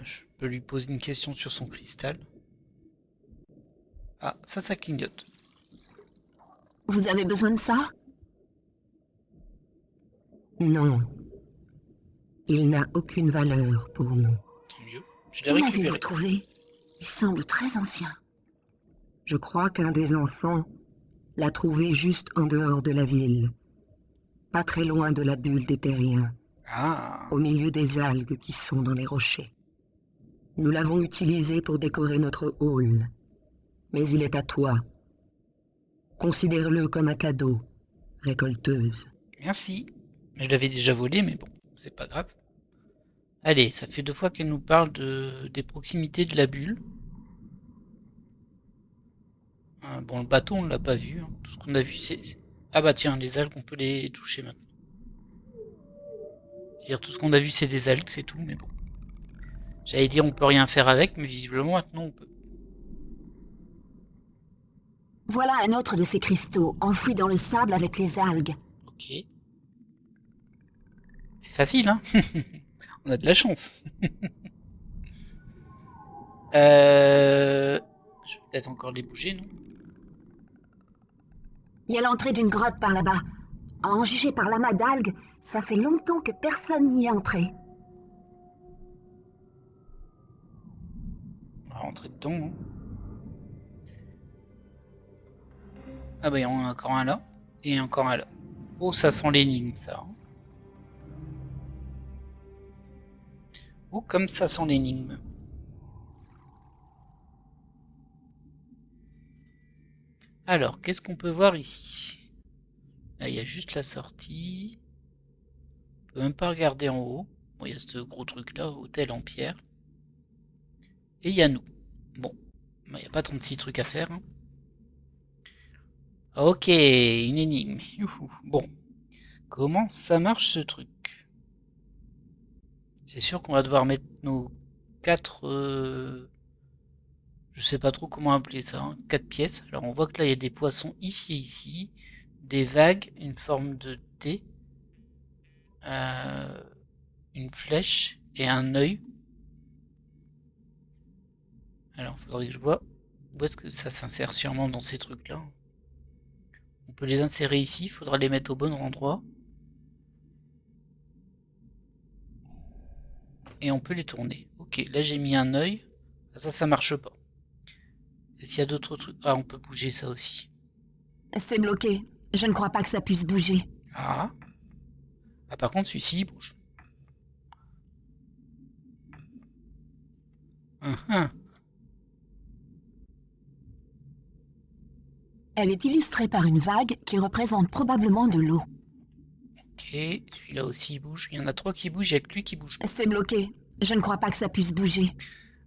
Je peux lui poser une question sur son cristal. Ah, ça clignote. Vous avez besoin de ça? Non. Il n'a aucune valeur pour nous. Tant mieux. Je l'ai Où l'avez-vous récupéré. trouvé? Il semble très ancien. Je crois qu'un des enfants l'a trouvé juste en dehors de la ville, pas très loin de la bulle des terriens, Ah, au milieu des algues qui sont dans les rochers. Nous l'avons utilisé pour décorer notre hall, mais il est à toi. Considère-le comme un cadeau, récolteuse. merci. Je l'avais déjà volé, mais bon, c'est pas grave. Allez, ça fait 2 fois qu'elle nous parle des proximités de la bulle. Bon, le bateau, on l'a pas vu, hein. Tout ce qu'on a vu, c'est... Ah bah tiens, les algues, on peut les toucher maintenant. C'est-à-dire, tout ce qu'on a vu, c'est des algues, c'est tout, mais bon. J'allais dire, on peut rien faire avec, mais visiblement, maintenant, on peut. Voilà un autre de ces cristaux, enfoui dans le sable avec les algues. Ok. C'est facile, hein. On a de la chance. Je vais peut-être encore les bouger, non? Il y a l'entrée d'une grotte par là-bas. À en juger par l'amas d'algues, ça fait longtemps que personne n'y est entré. On va rentrer dedans, hein. Ah bah, il y en a encore un là. Et encore un là. Oh, ça sent l'énigme, ça, hein. Oh, comme ça sent l'énigme. Alors, qu'est-ce qu'on peut voir ici? Là, il y a juste la sortie. On peut même pas regarder en haut. Bon, il y a ce gros truc là, hôtel en pierre. Et il y a nous. Bon, il n'y a pas 36 trucs à faire, hein. Ok, une énigme. Youhou. Bon, comment ça marche ce truc? C'est sûr qu'on va devoir mettre nos 4... je sais pas trop comment appeler ça, hein, 4 pièces. Alors on voit que là il y a des poissons ici et ici, des vagues, une forme de T, une flèche et un œil. Alors il faudrait que je vois où est-ce que ça s'insère, sûrement dans ces trucs là. On peut les insérer ici, il faudra les mettre au bon endroit. Et on peut les tourner. Ok, là j'ai mis un œil. Ça marche pas. Est-ce qu'il y a d'autres trucs? Ah, on peut bouger ça aussi. C'est bloqué. Je ne crois pas que ça puisse bouger. Ah. Ah, par contre, celui-ci, il bouge. Uhum. Elle est illustrée par une vague qui représente probablement de l'eau. Ok, celui-là aussi il bouge. Il y en a 3 qui bougent, il n'y a que lui qui bouge pas. C'est bloqué. Je ne crois pas que ça puisse bouger.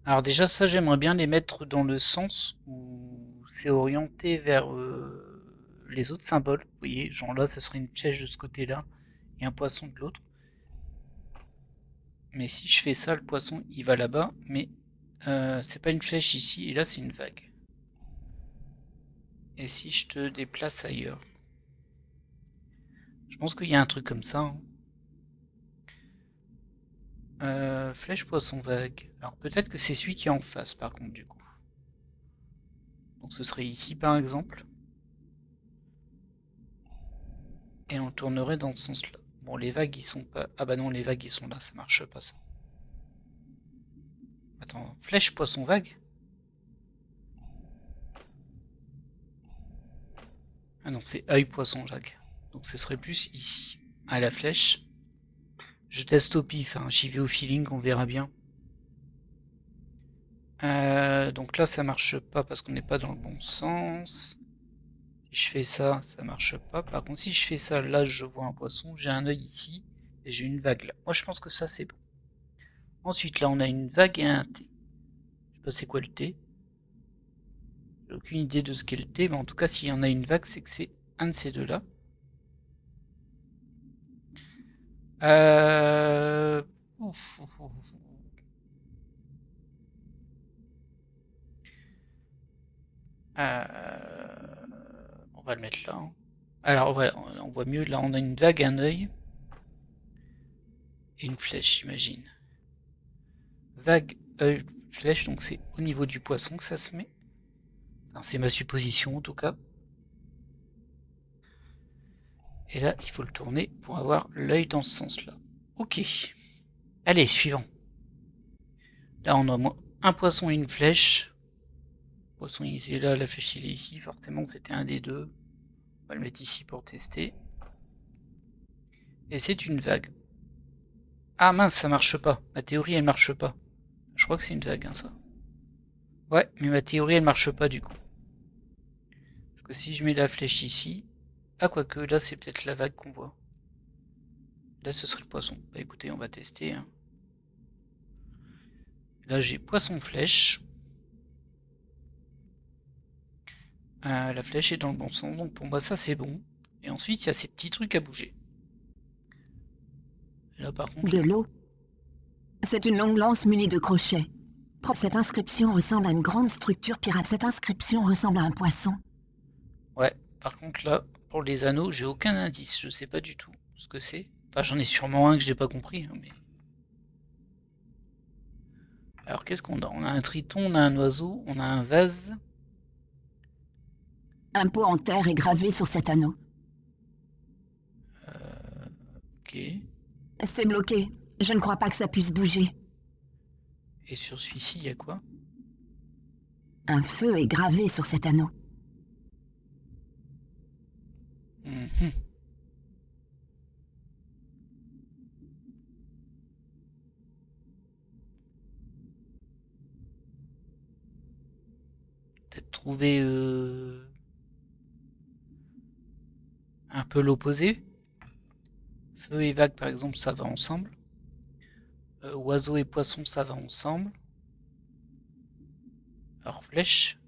Alors déjà, ça, j'aimerais bien les mettre dans le sens où c'est orienté vers les autres symboles. Vous voyez, genre là, ce serait une flèche de ce côté-là et un poisson de l'autre. Mais si je fais ça, le poisson, il va là-bas. Mais c'est pas une flèche ici, et là, c'est une vague. Et si je te déplace ailleurs? Je pense qu'il y a un truc comme ça. Hein. Flèche poisson vague. Alors peut-être que c'est celui qui est en face par contre du coup. Donc ce serait ici par exemple. Et on tournerait dans ce sens-là. Bon, les vagues ils sont pas... Ah bah non, les vagues ils sont là, ça marche pas ça. Attends, flèche poisson vague? Ah non, c'est œil poisson vague. Donc ce serait plus ici. À la flèche. Je teste au pif, hein. J'y vais au feeling, on verra bien. Donc là ça marche pas parce qu'on n'est pas dans le bon sens. Si je fais ça, ça marche pas. Par contre si je fais ça, là je vois un poisson, j'ai un œil ici, et j'ai une vague là. Moi je pense que ça c'est bon. Ensuite là on a une vague et un T. Je sais pas c'est quoi le T. J'ai aucune idée de ce qu'est le T, mais en tout cas s'il y en a une vague, c'est que c'est un de ces deux là. Ouf, ouf, ouf. On va le mettre là. Hein. Alors voilà, on voit mieux. Là, on a une vague, un œil. Et une flèche, j'imagine. Vague, œil, flèche, donc c'est au niveau du poisson que ça se met. Enfin, c'est ma supposition en tout cas. Et là, il faut le tourner pour avoir l'œil dans ce sens-là. Ok. Allez, suivant. Là, on a un poisson et une flèche. Le poisson, il est là, la flèche, il est ici. Forcément, c'était un des deux. On va le mettre ici pour tester. Et c'est une vague. Ah mince, ça marche pas. Ma théorie, elle marche pas. Je crois que c'est une vague, hein, ça. Ouais, mais ma théorie, elle marche pas du coup. Parce que si je mets la flèche ici... Ah, quoique, là, c'est peut-être la vague qu'on voit. Là, ce serait le poisson. Bah écoutez, on va tester. Hein. Là, j'ai poisson-flèche. La flèche est dans le bon sens, donc pour moi, ça, c'est bon. Et ensuite, il y a ces petits trucs à bouger. Là, par contre... De l'eau. C'est une longue lance munie de crochets. Cette inscription ressemble à une grande structure pirate. Cette inscription ressemble à un poisson. Ouais, par contre, là, pour les anneaux, j'ai aucun indice. Je sais pas du tout ce que c'est. Enfin, j'en ai sûrement un que j'ai pas compris, hein, mais... Alors, qu'est-ce qu'on a? On a un triton, on a un oiseau, on a un vase. Un pot en terre est gravé sur cet anneau. Ok. C'est bloqué. Je ne crois pas que ça puisse bouger. Et sur celui-ci, il y a quoi? Un feu est gravé sur cet anneau. Mhm. Peut-être trouver un peu l'opposé. Feu et vague, par exemple, ça va ensemble. Oiseau et poisson, ça va ensemble. Alors, flèche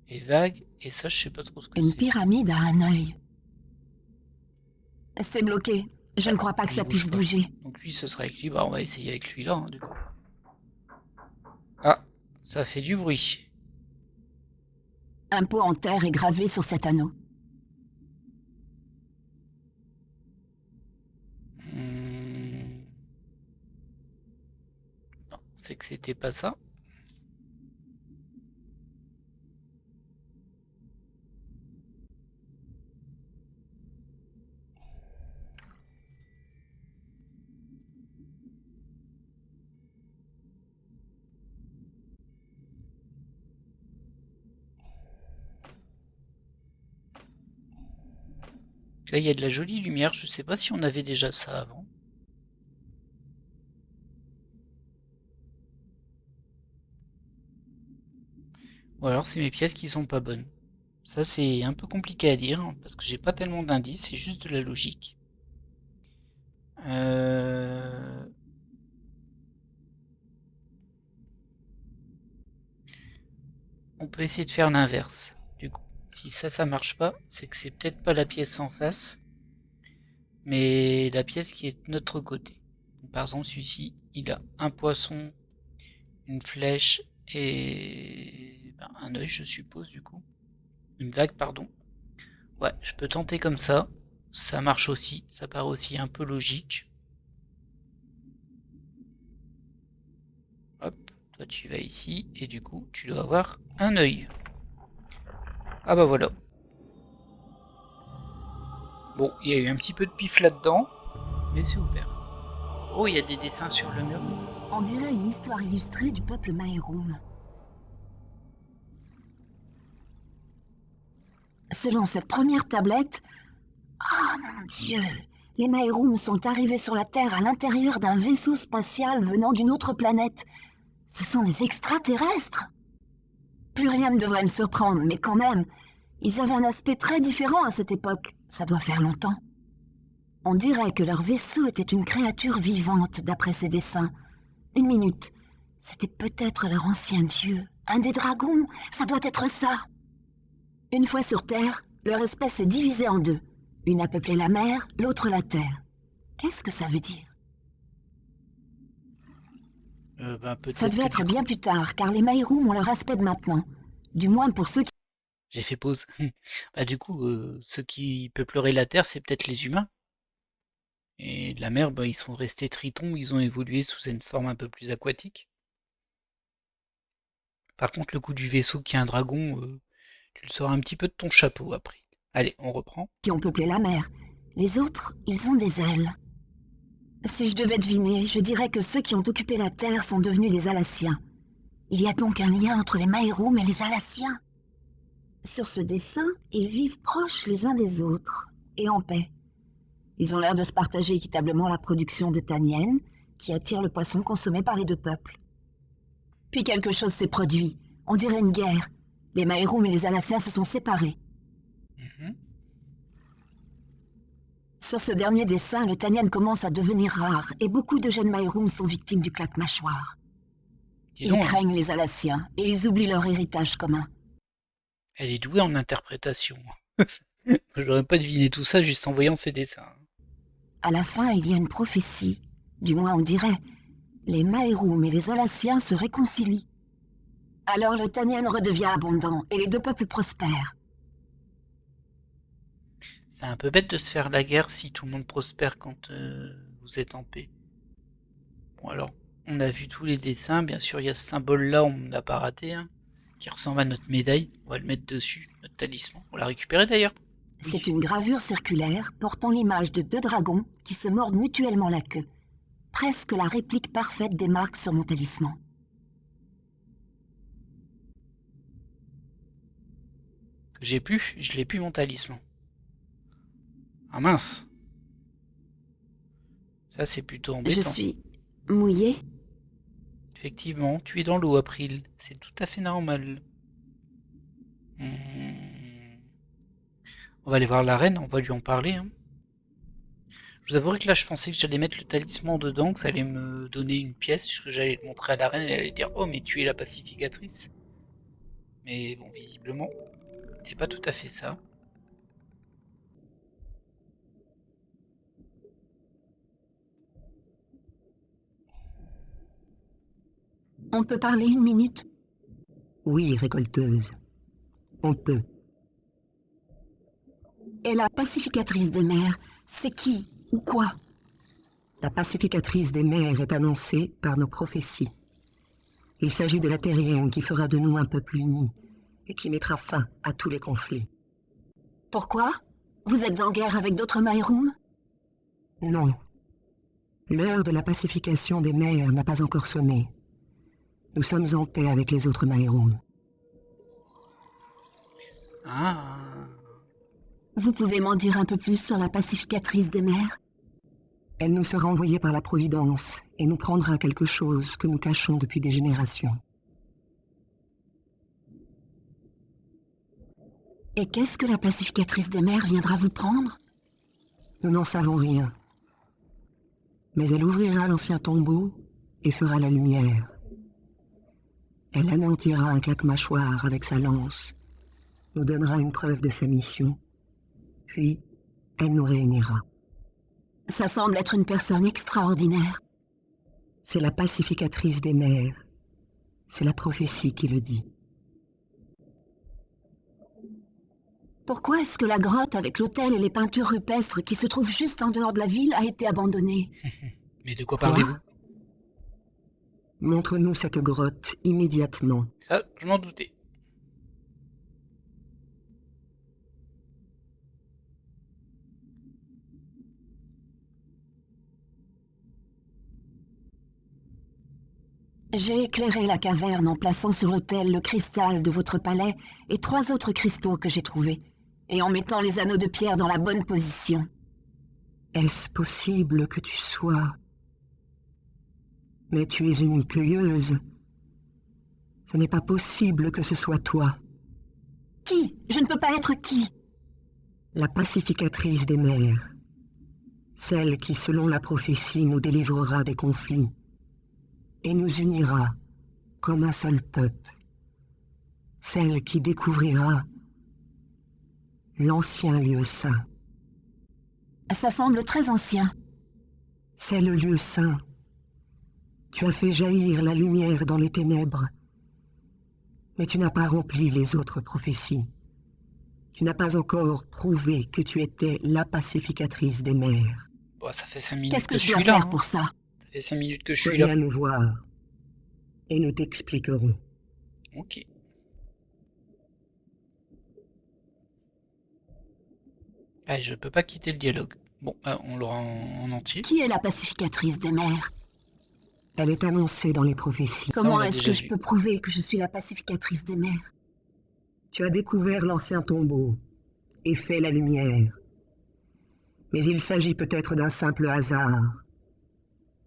et vague, et ça, je sais pas trop ce que Une c'est. pyramide a un œil. C'est bloqué. Je ne crois pas que Il ça bouge puisse pas. bouger. Donc lui, ce sera avec lui. Bah, on va essayer avec lui là, hein, du coup. Ah, ça fait du bruit. Un pot en terre est gravé sur cet anneau. Non, c'est que c'était pas ça. Là, il y a de la jolie lumière. Je sais pas si on avait déjà ça avant. Ou alors c'est mes pièces qui sont pas bonnes. Ça, c'est un peu compliqué à dire, hein, parce que j'ai pas tellement d'indices, c'est juste de la logique. On peut essayer de faire l'inverse. Du coup, si ça marche pas, c'est que c'est peut-être pas la pièce en face, mais la pièce qui est de notre côté. Donc, par exemple, celui-ci, il a un poisson, une flèche et un œil, je suppose, du coup. Une vague, pardon. Ouais, je peux tenter comme ça. Ça marche aussi, ça paraît aussi un peu logique. Hop, toi tu vas ici, et du coup, tu dois avoir un œil. Ah bah voilà. Bon, il y a eu un petit peu de pif là-dedans, mais c'est ouvert. Oh, il y a des dessins sur le mur. On dirait une histoire illustrée du peuple Maerum. Selon cette première tablette... Oh mon Dieu! Les Maerum sont arrivés sur la Terre à l'intérieur d'un vaisseau spatial venant d'une autre planète. Ce sont des extraterrestres! Plus rien ne devrait me surprendre, mais quand même, ils avaient un aspect très différent à cette époque. Ça doit faire longtemps. On dirait que leur vaisseau était une créature vivante, d'après ces dessins. Une minute. C'était peut-être leur ancien dieu. Un des dragons. Ça doit être ça. Une fois sur Terre, leur espèce est divisée en deux. Une a peuplé la mer, l'autre la terre. Qu'est-ce que ça veut dire? Ça devait être bien plus tard, car les Maerum ont leur aspect de maintenant. Du moins pour ceux qui... J'ai fait pause. Bah du coup, ceux qui peupleraient la Terre, c'est peut-être les humains. Et la mer, bah, ils sont restés tritons, ils ont évolué sous une forme un peu plus aquatique. Par contre, le coup du vaisseau qui est un dragon, tu le sors un petit peu de ton chapeau après. Allez, on reprend. Qui ont peuplé la mer. Les autres, ils ont des ailes. Si je devais deviner, je dirais que ceux qui ont occupé la Terre sont devenus les Alassiens. Il y a donc un lien entre les Maerum et les Alassiens. Sur ce dessin, ils vivent proches les uns des autres, et en paix. Ils ont l'air de se partager équitablement la production de tanienne, qui attire le poisson consommé par les deux peuples. Puis quelque chose s'est produit. On dirait une guerre. Les Maerum et les Alassiens se sont séparés. Sur ce dernier dessin, le tanienne commence à devenir rare, et beaucoup de jeunes Maerum sont victimes du claque-mâchoire. Ils craignent les Alassiens, et ils oublient leur héritage commun. Elle est douée en interprétation. J'aurais pas deviné tout ça juste en voyant ces dessins. À la fin, il y a une prophétie. Du moins, on dirait. Les Maerum et les Alassiens se réconcilient. Alors le tanienne redevient abondant, et les deux peuples prospèrent. C'est un peu bête de se faire la guerre si tout le monde prospère quand vous êtes en paix. Bon alors, on a vu tous les dessins, bien sûr il y a ce symbole-là, on n'a pas raté, hein, qui ressemble à notre médaille, on va le mettre dessus, notre talisman, on l'a récupéré d'ailleurs. Oui. C'est une gravure circulaire portant l'image de deux dragons qui se mordent mutuellement la queue. Presque la réplique parfaite des marques sur mon talisman. Que j'ai plus, je l'ai plus mon talisman. Ah mince. Ça c'est plutôt embêtant. Je suis mouillée. Effectivement, tu es dans l'eau, April. C'est tout à fait normal. On va aller voir la reine, on va lui en parler. Hein. Je vous avouerai que là, je pensais que j'allais mettre le talisman dedans, que ça allait me donner une pièce, que j'allais le montrer à la reine, et elle allait dire « Oh, mais tu es la pacificatrice !» Mais bon, visiblement, c'est pas tout à fait ça. On peut parler une minute? Oui, récolteuse. On peut. Et la pacificatrice des mers, c'est qui ou quoi? La pacificatrice des mers est annoncée par nos prophéties. Il s'agit de la terrienne qui fera de nous un peuple uni et qui mettra fin à tous les conflits. Pourquoi? Vous êtes en guerre avec d'autres Maerum? Non. L'heure de la pacification des mers n'a pas encore sonné. Nous sommes en paix avec les autres Maerum. Ah. Vous pouvez m'en dire un peu plus sur la pacificatrice des mers? Elle nous sera envoyée par la Providence et nous prendra quelque chose que nous cachons depuis des générations. Et qu'est-ce que la pacificatrice des mers viendra vous prendre? Nous n'en savons rien. Mais elle ouvrira l'ancien tombeau et fera la lumière. Elle anéantira un claque-mâchoire avec sa lance, nous donnera une preuve de sa mission, puis elle nous réunira. Ça semble être une personne extraordinaire. C'est la pacificatrice des mers. C'est la prophétie qui le dit. Pourquoi est-ce que la grotte avec l'hôtel et les peintures rupestres qui se trouvent juste en dehors de la ville a été abandonnée? Mais de quoi parlez-vous? Montre-nous cette grotte immédiatement. Ça, je m'en doutais. J'ai éclairé la caverne en plaçant sur l'autel le cristal de votre palais et 3 autres cristaux que j'ai trouvés, et en mettant les anneaux de pierre dans la bonne position. Est-ce possible que tu sois... Mais tu es une cueilleuse. Ce n'est pas possible que ce soit toi. Qui? Je ne peux pas être qui? La pacificatrice des mers. Celle qui, selon la prophétie, nous délivrera des conflits et nous unira comme un seul peuple. Celle qui découvrira l'ancien lieu saint. Ça semble très ancien. C'est le lieu saint. Tu as fait jaillir la lumière dans les ténèbres, mais tu n'as pas rempli les autres prophéties. Tu n'as pas encore prouvé que tu étais la pacificatrice des mers. Bon, ça fait 5 minutes Qu'est-ce que que je je dois suis là. faire pour ça? Ça fait 5 minutes que je Tu suis là. viens nous voir, et nous t'expliquerons. Ok. Ah, je peux pas quitter le dialogue. Bon, on l'aura en entier. Qui est la pacificatrice des mers? Elle est annoncée dans les prophéties. on Comment l'a est-ce déjà que je vu. peux prouver que je suis la pacificatrice des mers? Tu as découvert l'ancien tombeau et fait la lumière. Mais il s'agit peut-être d'un simple hasard.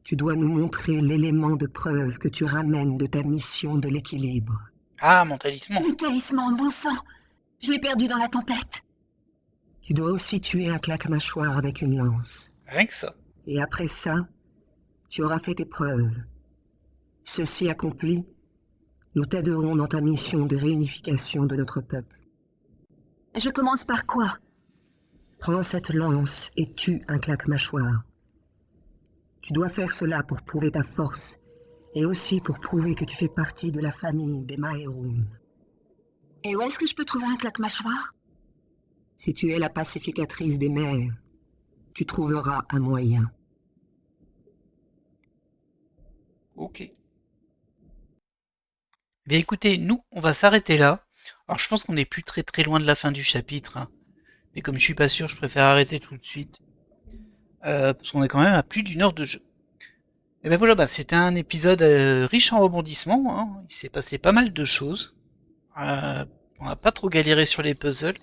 Tu dois nous montrer l'élément de preuve que tu ramènes de ta mission de l'équilibre. Ah, mon talisman. Le talisman, bon sang! Je l'ai perdu dans la tempête. Tu dois aussi tuer un claque-mâchoire avec une lance. Rien que ça. Et après ça, tu auras fait tes preuves. Ceci accompli, nous t'aiderons dans ta mission de réunification de notre peuple. Je commence par quoi? Prends cette lance et tue un claque-mâchoire. Tu dois faire cela pour prouver ta force, et aussi pour prouver que tu fais partie de la famille des Maerum. Et où est-ce que je peux trouver un claque-mâchoire? Si tu es la pacificatrice des mers, tu trouveras un moyen. Ok. Bien écoutez, nous, on va s'arrêter là. Alors je pense qu'on n'est plus très loin de la fin du chapitre. Hein. Mais comme je suis pas sûr, je préfère arrêter tout de suite. Parce qu'on est quand même à plus d'1 heure de jeu. Et ben voilà, c'était un épisode riche en rebondissements. Hein. Il s'est passé pas mal de choses. On n'a pas trop galéré sur les puzzles.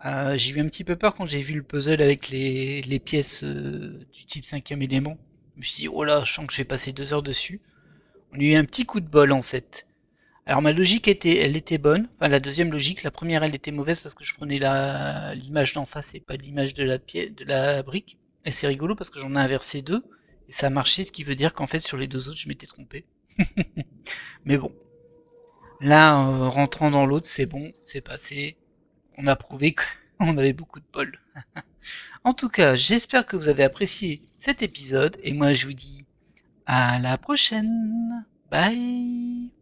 J'ai eu un petit peu peur quand j'ai vu le puzzle avec les pièces du type 5e élément. Je me suis dit, oh là, je sens que je vais passer 2 heures dessus. On a eu un petit coup de bol en fait. Alors ma logique elle était bonne, enfin la deuxième logique, la première elle était mauvaise parce que je prenais l'image d'en face et pas l'image de la brique. Et c'est rigolo parce que j'en ai inversé 2 et ça a marché, ce qui veut dire qu'en fait sur les 2 autres je m'étais trompé. Mais bon, là rentrant dans l'autre c'est bon, c'est passé, on a prouvé qu'on avait beaucoup de bol. En tout cas, j'espère que vous avez apprécié cet épisode et moi je vous dis à la prochaine. Bye.